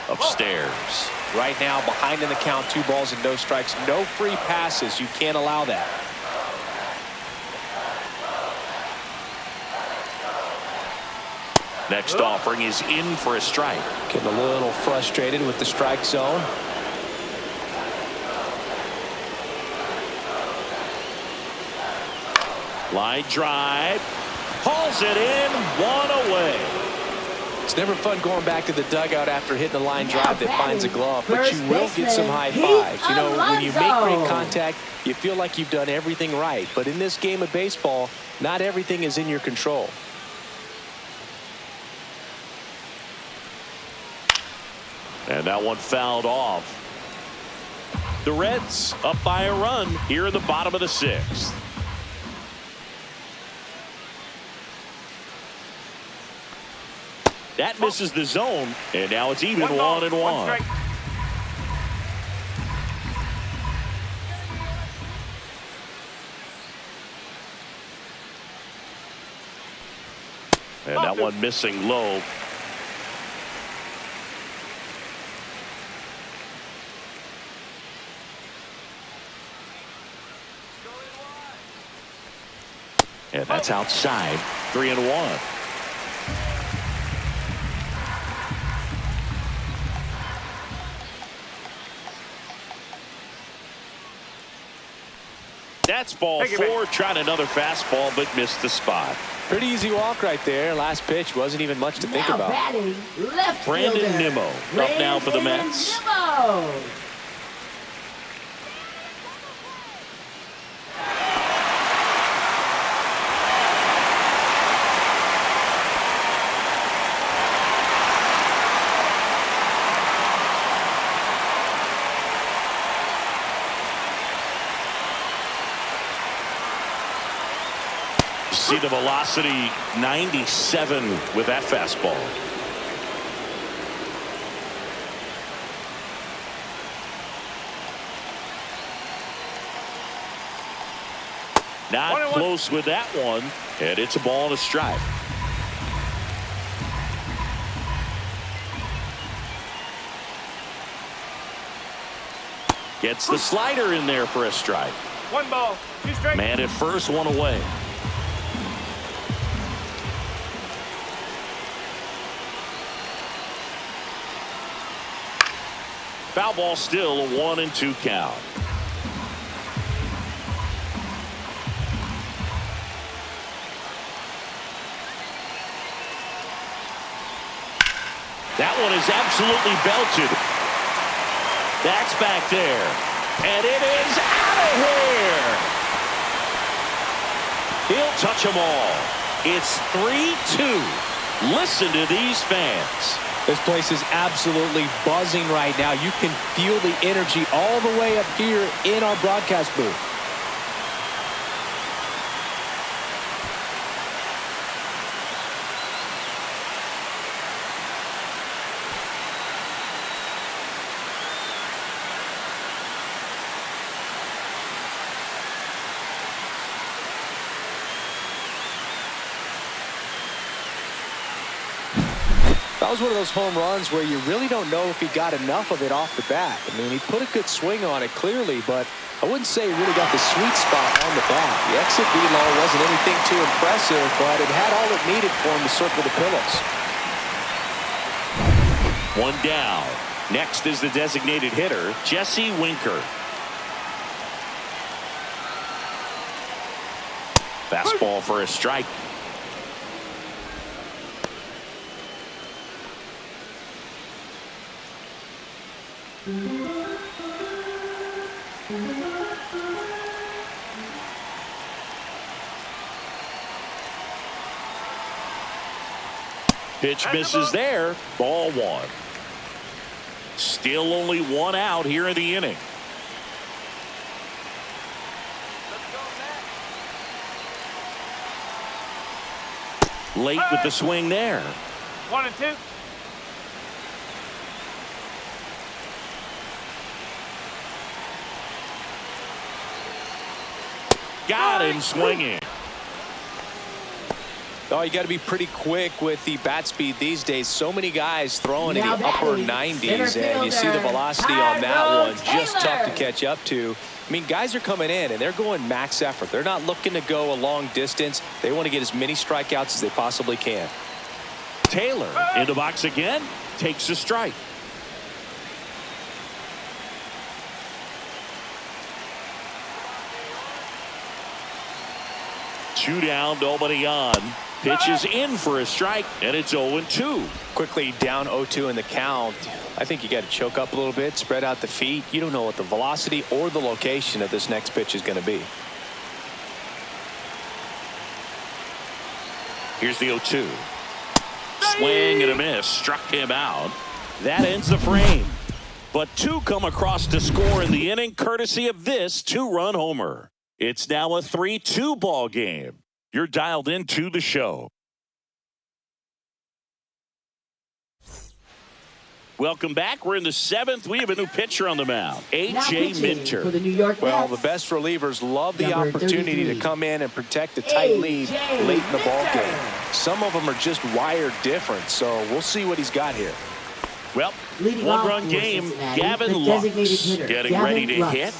Upstairs. Right now, behind in the count, 2 balls and no strikes. No free passes. You can't allow that. Next offering is in for a strike. Getting a little frustrated with the strike zone. Line drive. Hauls it in. 1 away. It's never fun going back to the dugout after hitting a line drive that finds a glove, but you will get some high fives. You know, when you make great contact, you feel like you've done everything right. But in this game of baseball, not everything is in your control. And that one fouled off. The Reds up by a run here in the bottom of the 6th. That misses the zone, and now it's even 1-1. strike. And that one missing low. And that's outside. 3-1. That's ball 4. Tried another fastball, but missed the spot. Pretty easy walk right there. Last pitch wasn't even much to think Now about. batting, left Brandon fielder, Nimmo up now for the Brandon Mets. Nimmo. See the velocity, 97 with that fastball. Not close with that one, and it's a ball and a strike. Gets the slider in there for a strike. 1 ball, 2 strikes. Man at first, 1 away. Foul ball, still a 1-2 count. That one is absolutely belted. That's back there. And it is out of here. He'll touch them all. It's 3-2. Listen to these fans. This place is absolutely buzzing right now. You can feel the energy all the way up here in our broadcast booth. That was one of those home runs where you really don't know if he got enough of it off the bat. I mean, he put a good swing on it clearly, but I wouldn't say he really got the sweet spot on the bat. The exit velo wasn't anything too impressive, but it had all it needed for him to circle the pillows. 1 down. Next is the designated hitter, Jesse Winker. Fastball for a strike. Pitch misses there. Ball 1. Still only 1 out here in the inning. Late with the swing there. 1-2. Got him swinging. Oh, you got to be pretty quick with the bat speed these days. So many guys throwing in the upper 90s, and you see the velocity on that one. Just tough to catch up to. I mean, guys are coming in, and they're going max effort. They're not looking to go a long distance. They want to get as many strikeouts as they possibly can. Taylor in the box again. Takes a strike. Two down, nobody on. Pitch is in for a strike, and it's 0-2. Quickly down 0-2 in the count. I think you got to choke up a little bit, spread out the feet. You don't know what the velocity or the location of this next pitch is going to be. Here's the 0-2. Swing and a miss. Struck him out. That ends the frame. But 2 come across to score in the inning, courtesy of this 2-run homer. It's now a 3-2 ball game. You're dialed into the show. Welcome back. We're in the 7th. We have a new pitcher on the mound, A.J. Minter. For the New York Well, Mets, the best relievers love the Number opportunity 33. to come in and protect a tight lead A.J. late in the ball Minter. game. Some of them are just wired different, so we'll see what he's got here. Well, Leading off 1-run for game. Cincinnati, Gavin the Lux designated hitter, getting Gavin ready to Lux. hit.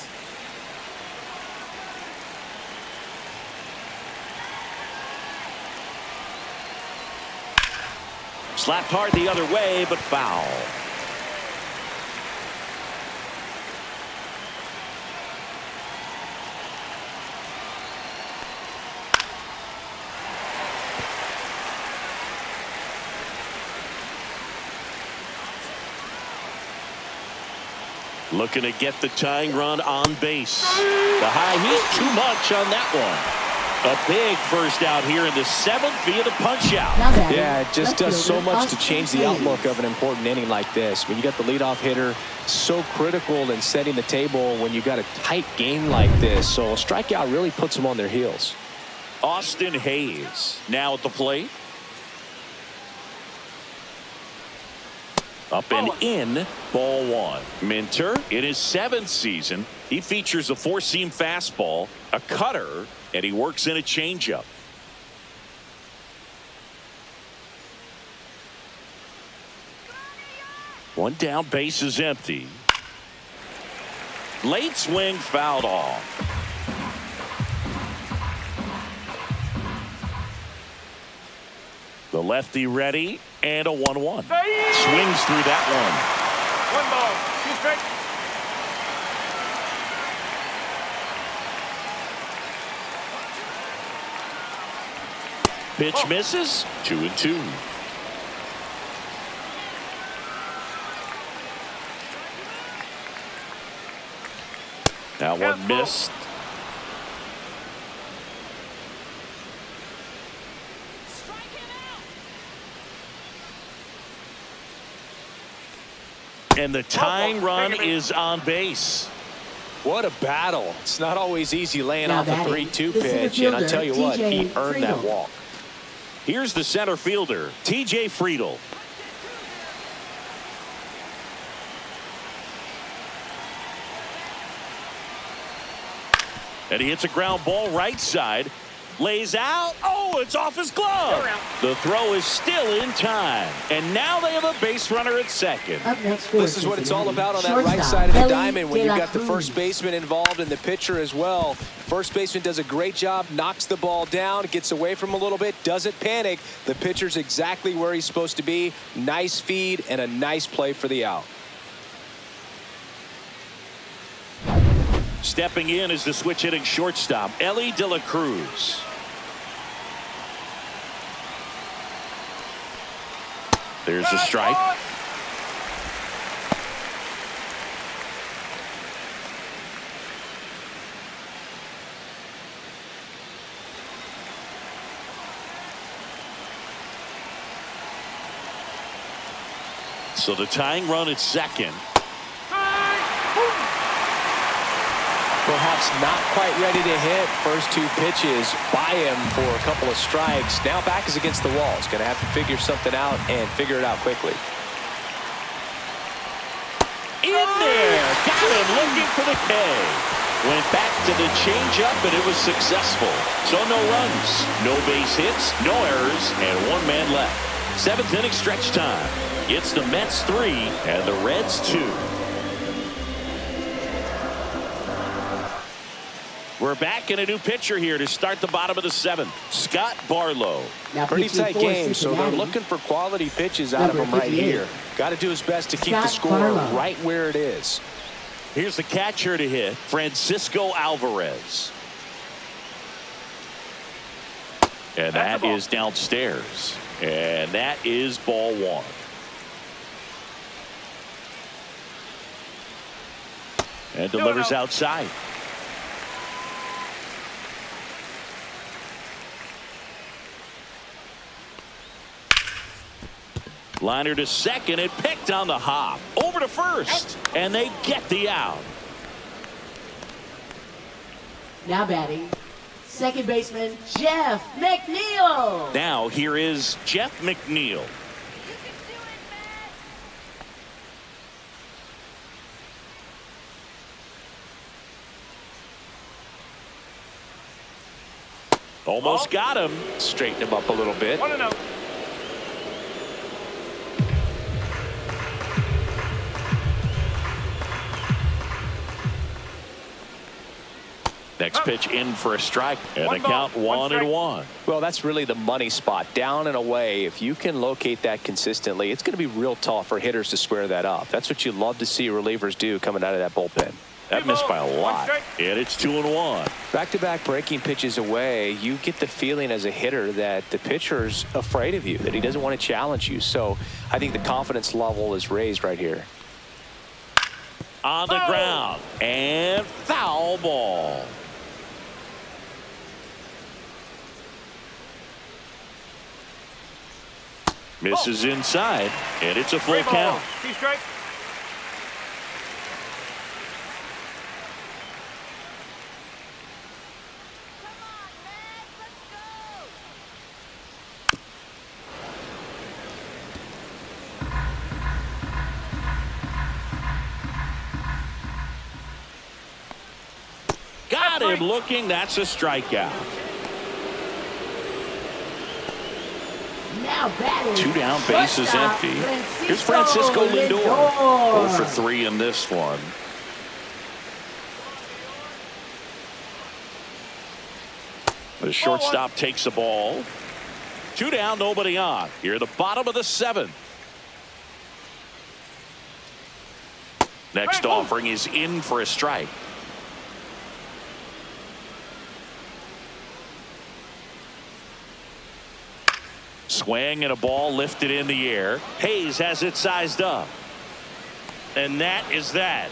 Slapped hard the other way, but foul. Looking to get the tying run on base. The high heat, too much on that one. A big first out here in the 7th via the punch out. Now batting, Yeah, it just left does so fielder, much to change the Austin outlook of an important inning like this. When you got the leadoff hitter, so critical in setting the table when you got a tight game like this. So a strikeout really puts them on their heels. Austin Hayes now at the plate. Up and in, ball one. Minter, in his 7th season, he features a 4-seam fastball, a cutter, and he works in a changeup. One down, base is empty. Late swing fouled off. The lefty ready, and a 1-1. Swings through that one. 1 ball, 2 strikes. Pitch misses. 2-2. That one missed. And the tying run is on base. What a battle. It's not always easy laying Now off a batting, 3-2 the center pitch, and I fielder, tell you what, he TJ earned that Friedel. walk. Here's the center fielder, TJ Friedel. And he hits a ground ball right side. Lays out. Oh, it's off his glove. The throw is still in time. And now they have a base runner at second. Up next for This is what it's all Cincinnati, about on that right shortstop, side of the Ellie diamond when De you've La got the Cruz. first baseman involved and the pitcher as well. First baseman does a great job, knocks the ball down, gets away from him a little bit, doesn't panic. The pitcher's exactly where he's supposed to be. Nice feed and a nice play for the out. Stepping in is the switch hitting shortstop, Ellie De La Cruz. There's a strike. So the tying run at second. Perhaps not quite ready to hit. First 2 pitches by him for a couple of strikes. Now back is against the wall. He's going to have to figure something out and figure it out quickly. In there. Got him looking for the K. Went back to the changeup, and it was successful. So no runs, no base hits, no errors, and 1 man left. 7th inning stretch time. It's the Mets 3 and the Reds 2. We're back in a new pitcher here to start the bottom of the 7th. Scott Barlow. Now Pretty pitching tight for game, so they're Cincinnati, looking for quality pitches out of Number him right 58. here. Got to do his best to keep the Scott score Barlow. right where it is. Here's the catcher to hit, Francisco Alvarez. And that is downstairs. And that is ball 1. And delivers outside. Liner to second and picked on the hop. Over to first. And they get the out. Now batting, second baseman Jeff McNeil. Now here is Jeff McNeil. Almost got him. Straighten him up a little bit. 1-0. Next pitch in for a strike. And One the count ball, one 1-1. Well, that's really the money spot. Down and away. If you can locate that consistently, it's going to be real tough for hitters to square that up. That's what you love to see relievers do coming out of that bullpen. That missed by a lot. And it's 2-1. Back-to-back breaking pitches away, you get the feeling as a hitter that the pitcher's afraid of you, that he doesn't want to challenge you. So I think the confidence level is raised right here. On the ground. And foul ball. Misses inside. And it's a full count. 2 strikes. Got him looking. That's a strikeout. Now batting. 2 down, bases shortstop, empty. Here's Francisco Lindor. 0 for 3 in this one. The shortstop takes the ball. 2 down, nobody on. Here at the bottom of the 7th. Next offering is in for a strike. Swing and a ball lifted in the air. Hayes has it sized up. And that is that.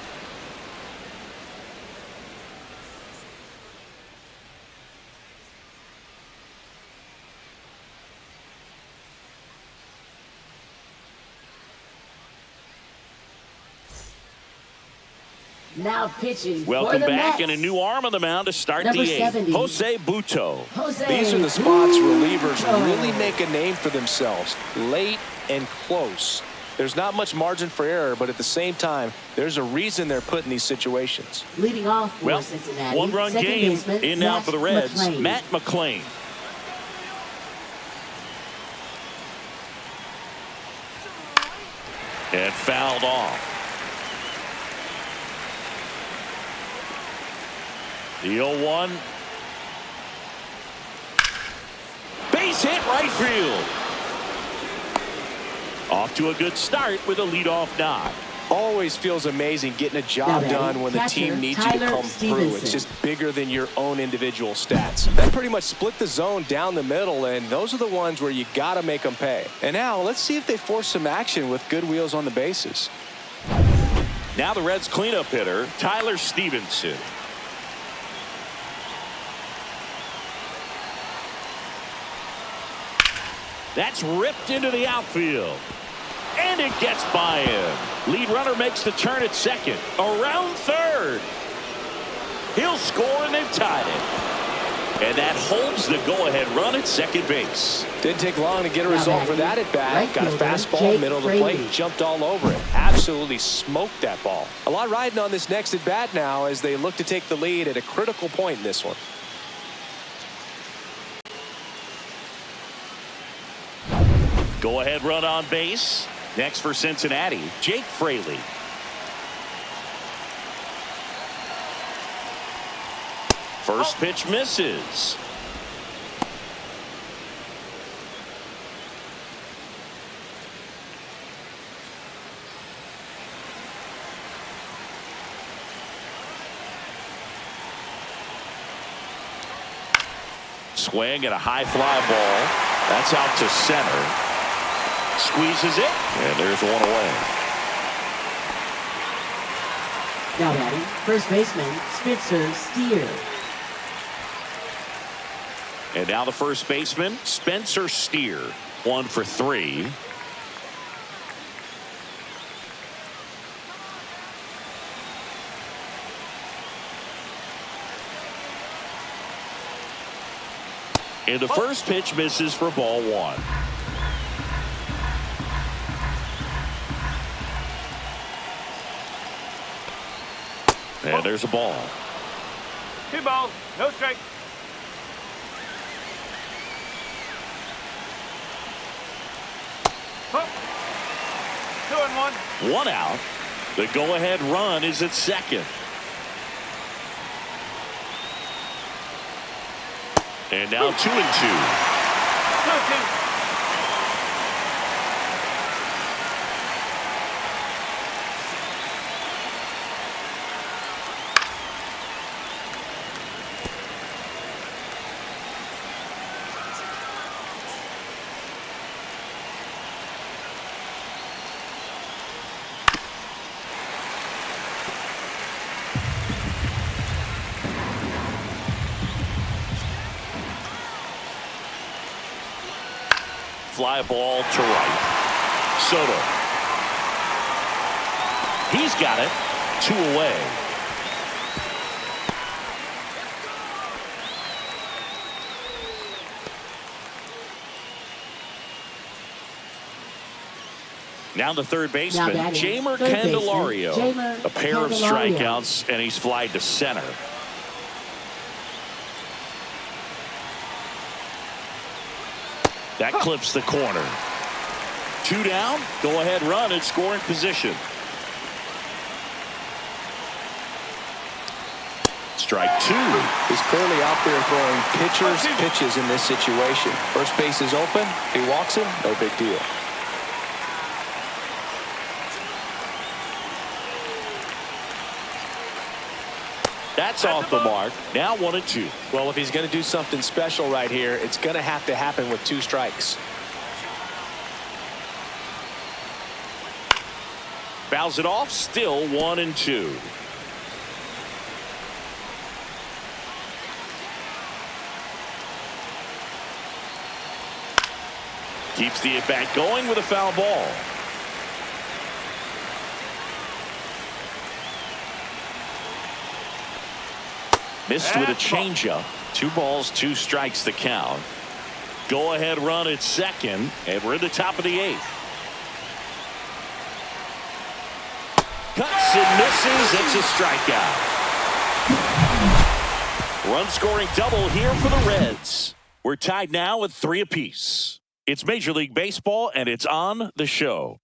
Now pitching. Welcome for the back, Mets. and a new arm on the mound to start Number the 8th. 70. Jose Butto. Jose These are the spots relievers Butto. really make a name for themselves. Late and close. There's not much margin for error, but at the same time, there's a reason they're put in these situations. Leading off for Well, Cincinnati. 1-run second game baseman, in now Matt for the Reds. McClain. Matt McClain. And fouled off. The 0-1. Base hit right field. Off to a good start with a leadoff knock. Always feels amazing getting a job Now done when the catcher, team needs you to Tyler come through. Stevenson. It's just bigger than your own individual stats. That pretty much split the zone down the middle, and those are the ones where you got to make them pay. And now let's see if they force some action with good wheels on the bases. Now the Reds cleanup hitter, Tyler Stevenson. That's ripped into the outfield. And it gets by him. Lead runner makes the turn at second. Around third. He'll score, and they've tied it. And that holds the go-ahead run at second base. Didn't take long to get a Now result for that batting, at bat. right Got a fielder, fastball, Jake middle of the Fraley. plate, jumped all over it. Absolutely smoked that ball. A lot riding on this next at bat now as they look to take the lead at a critical point in this one. Go-ahead run on base. Next for Cincinnati, Jake Fraley. First pitch misses. Swing and a high fly ball. That's out to center. Squeezes it, and there's one away. Now batting, first baseman Spencer Steer. And now the first baseman, Spencer Steer. 1 for 3. And the first pitch misses for ball 1. And there's a ball. 2 balls, no strike. Hook. 2-1. 1 out. The go-ahead run is at second. And now 2-2. 2-2. Fly ball to right. Soto. He's got it. 2 away. Now the third baseman, batting, Jamer third baseman, Candelario. Jamer A pair of Candelario. strikeouts, and he's flied to center. That clips the corner. 2 down. Go ahead run and scoring position. Strike 2. He's clearly out there throwing pitches in this situation. First base is open. He walks him. No big deal. That's off the mark. Now 1-2. Well, if he's going to do something special right here, it's going to have to happen with 2 strikes. Fouls it off. Still 1-2. Keeps the at-bat going with a foul ball. Missed with a changeup. 2 balls, 2 strikes to count. Go ahead run at second, and we're at the top of the 8th. Cuts and misses. It's a strikeout. Run scoring double here for the Reds. We're tied now at 3 apiece. It's Major League Baseball, and it's on the show.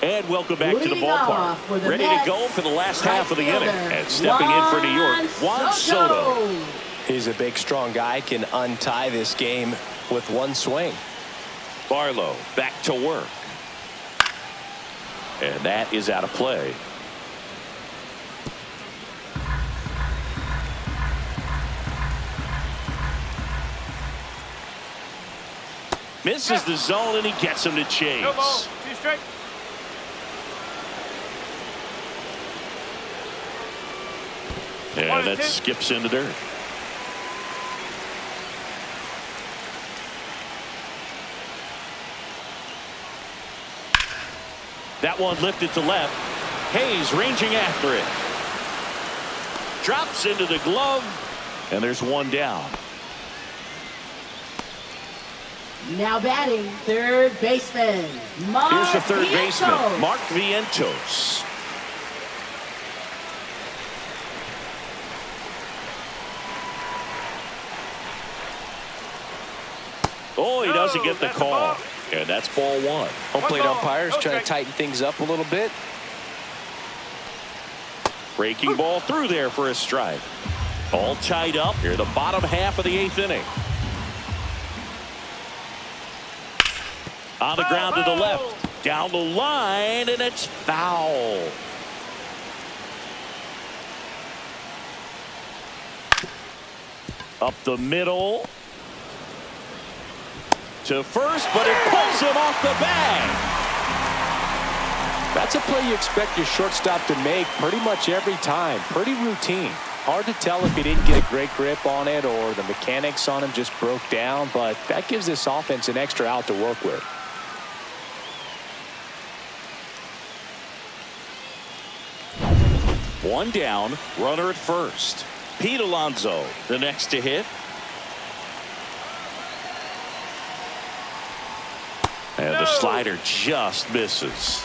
And welcome back to the ballpark. Ready to go for the last half of the inning. And stepping in for New York, Juan Soto. He's a big, strong guy. Can untie this game with 1 swing. Barlow back to work. And that is out of play. Misses the zone, and he gets him to chase. No ball. 2 strikes. And that skips into dirt. That one lifted to left. Hayes ranging after it. Drops into the glove, and there's 1 down. Now batting, third baseman, Mark Here's the third baseman, Vientos. Mark Vientos. Oh, he doesn't get the call. And that's ball 1. Home plate umpires trying to tighten things up a little bit. Breaking ball through there for a strike. All tied up here, the bottom half of the 8th inning. On the ground to the left. Down the line, and it's foul. Up the middle. To first, but it pulls him off the bag. That's a play you expect your shortstop to make pretty much every time. Pretty routine. Hard to tell if he didn't get a great grip on it or the mechanics on him just broke down, but that gives this offense an extra out to work with. One down, runner at first. Pete Alonso, the next to hit. And the slider just misses.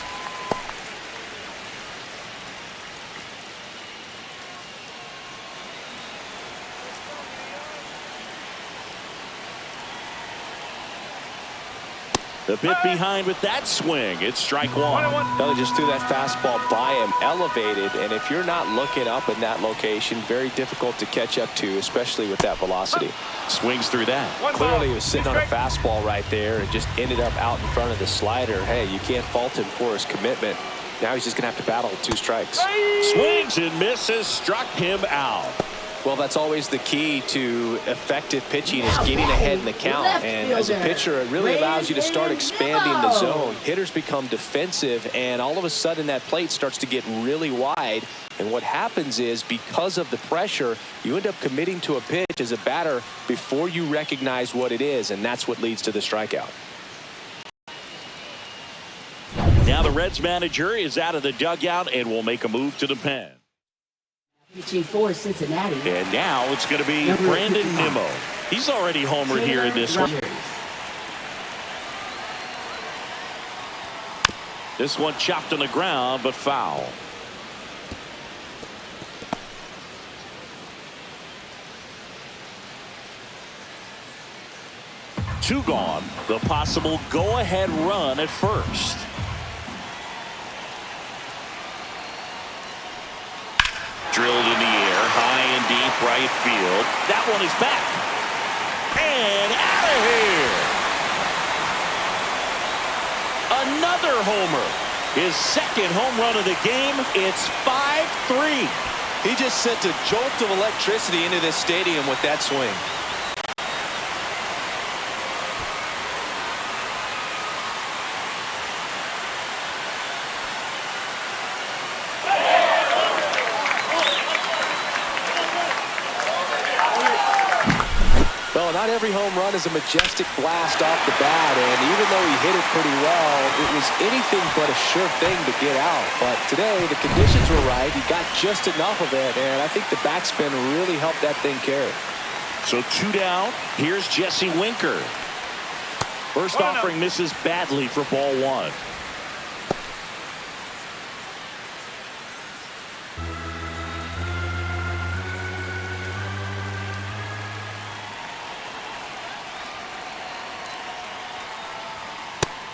The bit behind with that swing. It's strike 1. They just threw that fastball by him, elevated, and if you're not looking up in that location, very difficult to catch up to, especially with that velocity. Swings through that. Clearly he was sitting on a fastball right there and just ended up out in front of the slider. Hey, you can't fault him for his commitment. Now he's just going to have to battle with 2 strikes. Swings and misses, struck him out. Well, that's always the key to effective pitching is getting ahead in the count. And as a pitcher, it really allows you to start expanding the zone. Hitters become defensive, and all of a sudden that plate starts to get really wide. And what happens is because of the pressure, you end up committing to a pitch as a batter before you recognize what it is, and that's what leads to the strikeout. Now the Reds manager is out of the dugout and will make a move to the pen. Pitching for Cincinnati. And now it's going to be Brandon Nimmo. He's already homered here in this one. This one chopped on the ground, but foul. Two gone. The possible go-ahead run at first. Drilled in the air, high and deep right field. That one is back. And out of here. Another homer. His second home run of the game. It's 5-3. He just sent a jolt of electricity into this stadium with that swing. Well, not every home run is a majestic blast off the bat, and even though he hit it pretty well, it was anything but a sure thing to get out. But today, the conditions were right. He got just enough of it, and I think the backspin really helped that thing carry. So two down. Here's Jesse Winker. First offering misses badly for ball one.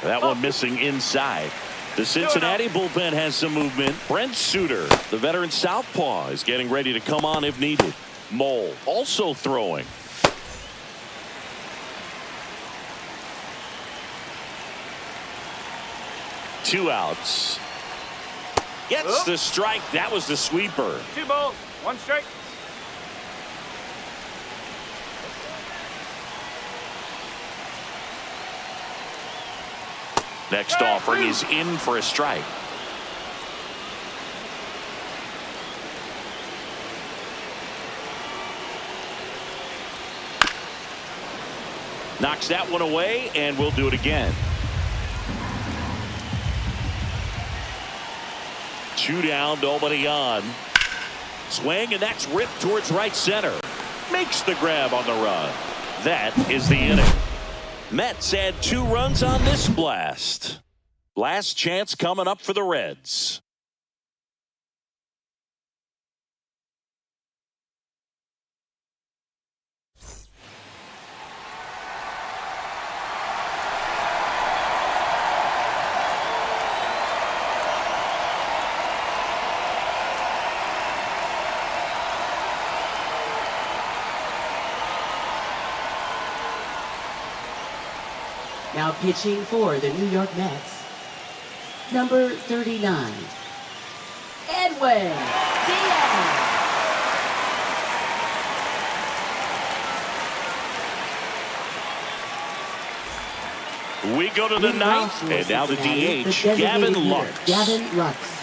That one missing inside. The Cincinnati bullpen has some movement. Brent Suter, the veteran southpaw, is getting ready to come on if needed. Mole also throwing. Two outs. Gets the strike. That was the sweeper. 2 balls, 1 strike. Next offering is in for a strike. Knocks that one away, and we'll do it again. 2 down, nobody on. Swing, and that's ripped towards right center. Makes the grab on the run. That is the inning. Mets had 2 runs on this blast. Last chance coming up for the Reds. Now pitching for the New York Mets, number 39, Edwin Diaz. We go to the ninth, and now the DH, Gavin Lux. Gavin Lux.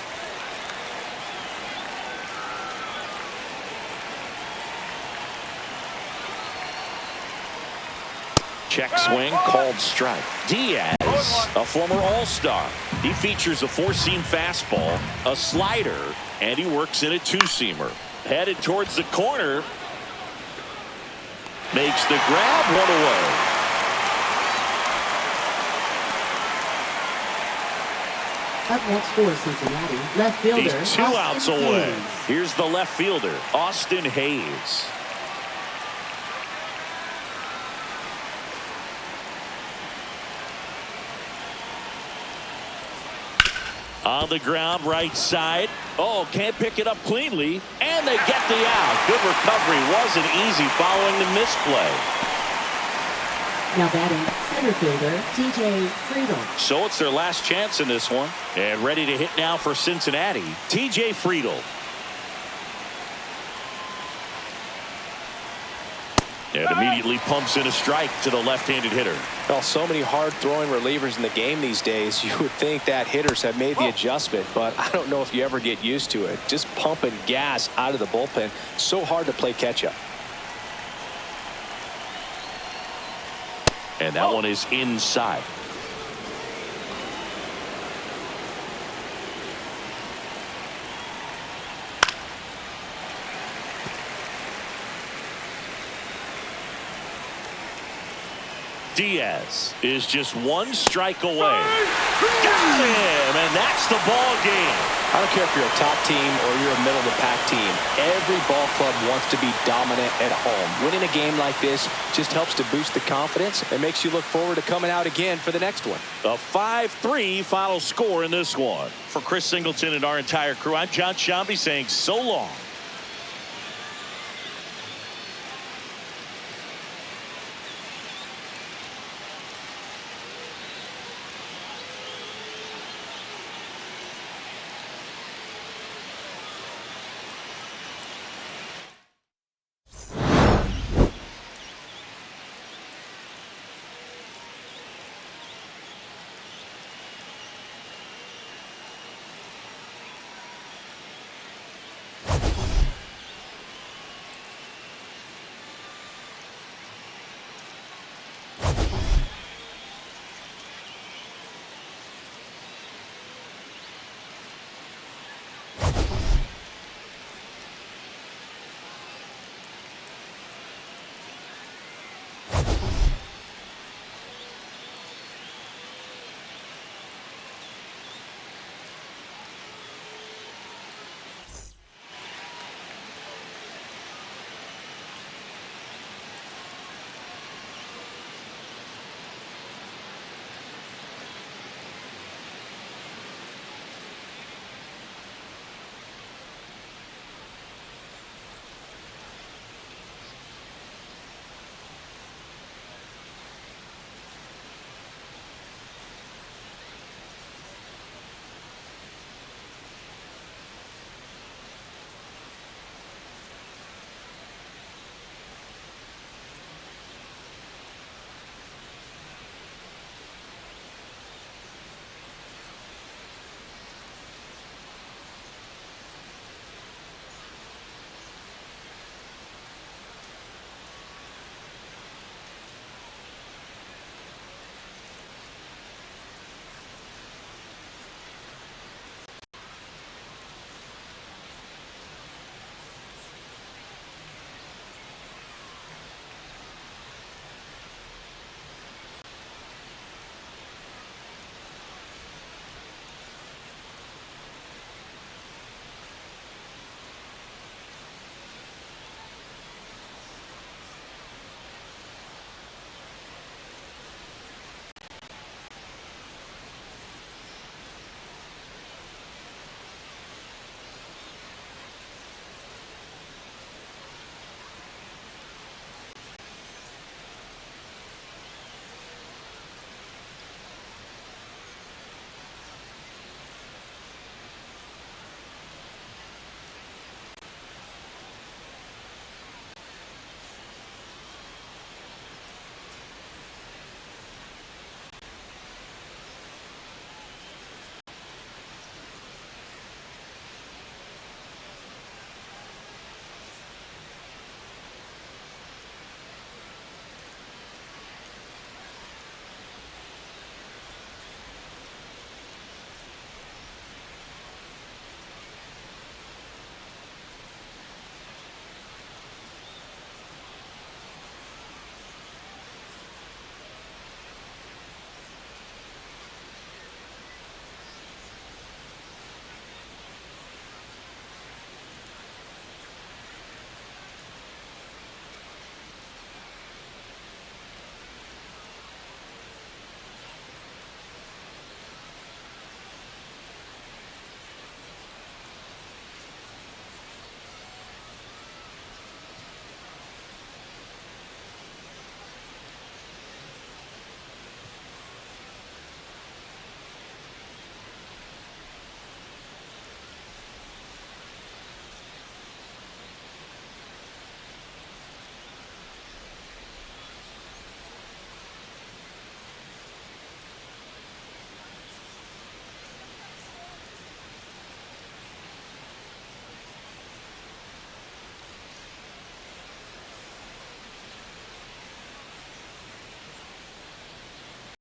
Check swing, called strike. Diaz, a former All-Star. He features a 4-seam fastball, a slider, and he works in a 2-seamer. Headed towards the corner. Makes the grab, one away. Up next for Cincinnati, left fielder. He's 2 outs away. Here's the left fielder, Austin Hayes. On the ground, right side. Oh, can't pick it up cleanly. And they get the out. Good recovery. Wasn't easy following the misplay. Now batting, center fielder, TJ Friedel. So it's their last chance in this one. And ready to hit now for Cincinnati, TJ Friedel. And immediately pumps in a strike to the left-handed hitter. Well, so many hard-throwing relievers in the game these days, you would think that hitters have made the adjustment, but I don't know if you ever get used to it. Just pumping gas out of the bullpen, so hard to play catch-up. And that one is inside. Diaz is just one strike away. Got him, and that's the ball game. I don't care if you're a top team or you're a middle-of-the-pack team. Every ball club wants to be dominant at home. Winning a game like this just helps to boost the confidence and makes you look forward to coming out again for the next one. A 5-3 final score in this one. For Chris Singleton and our entire crew, I'm John Shambi saying so long.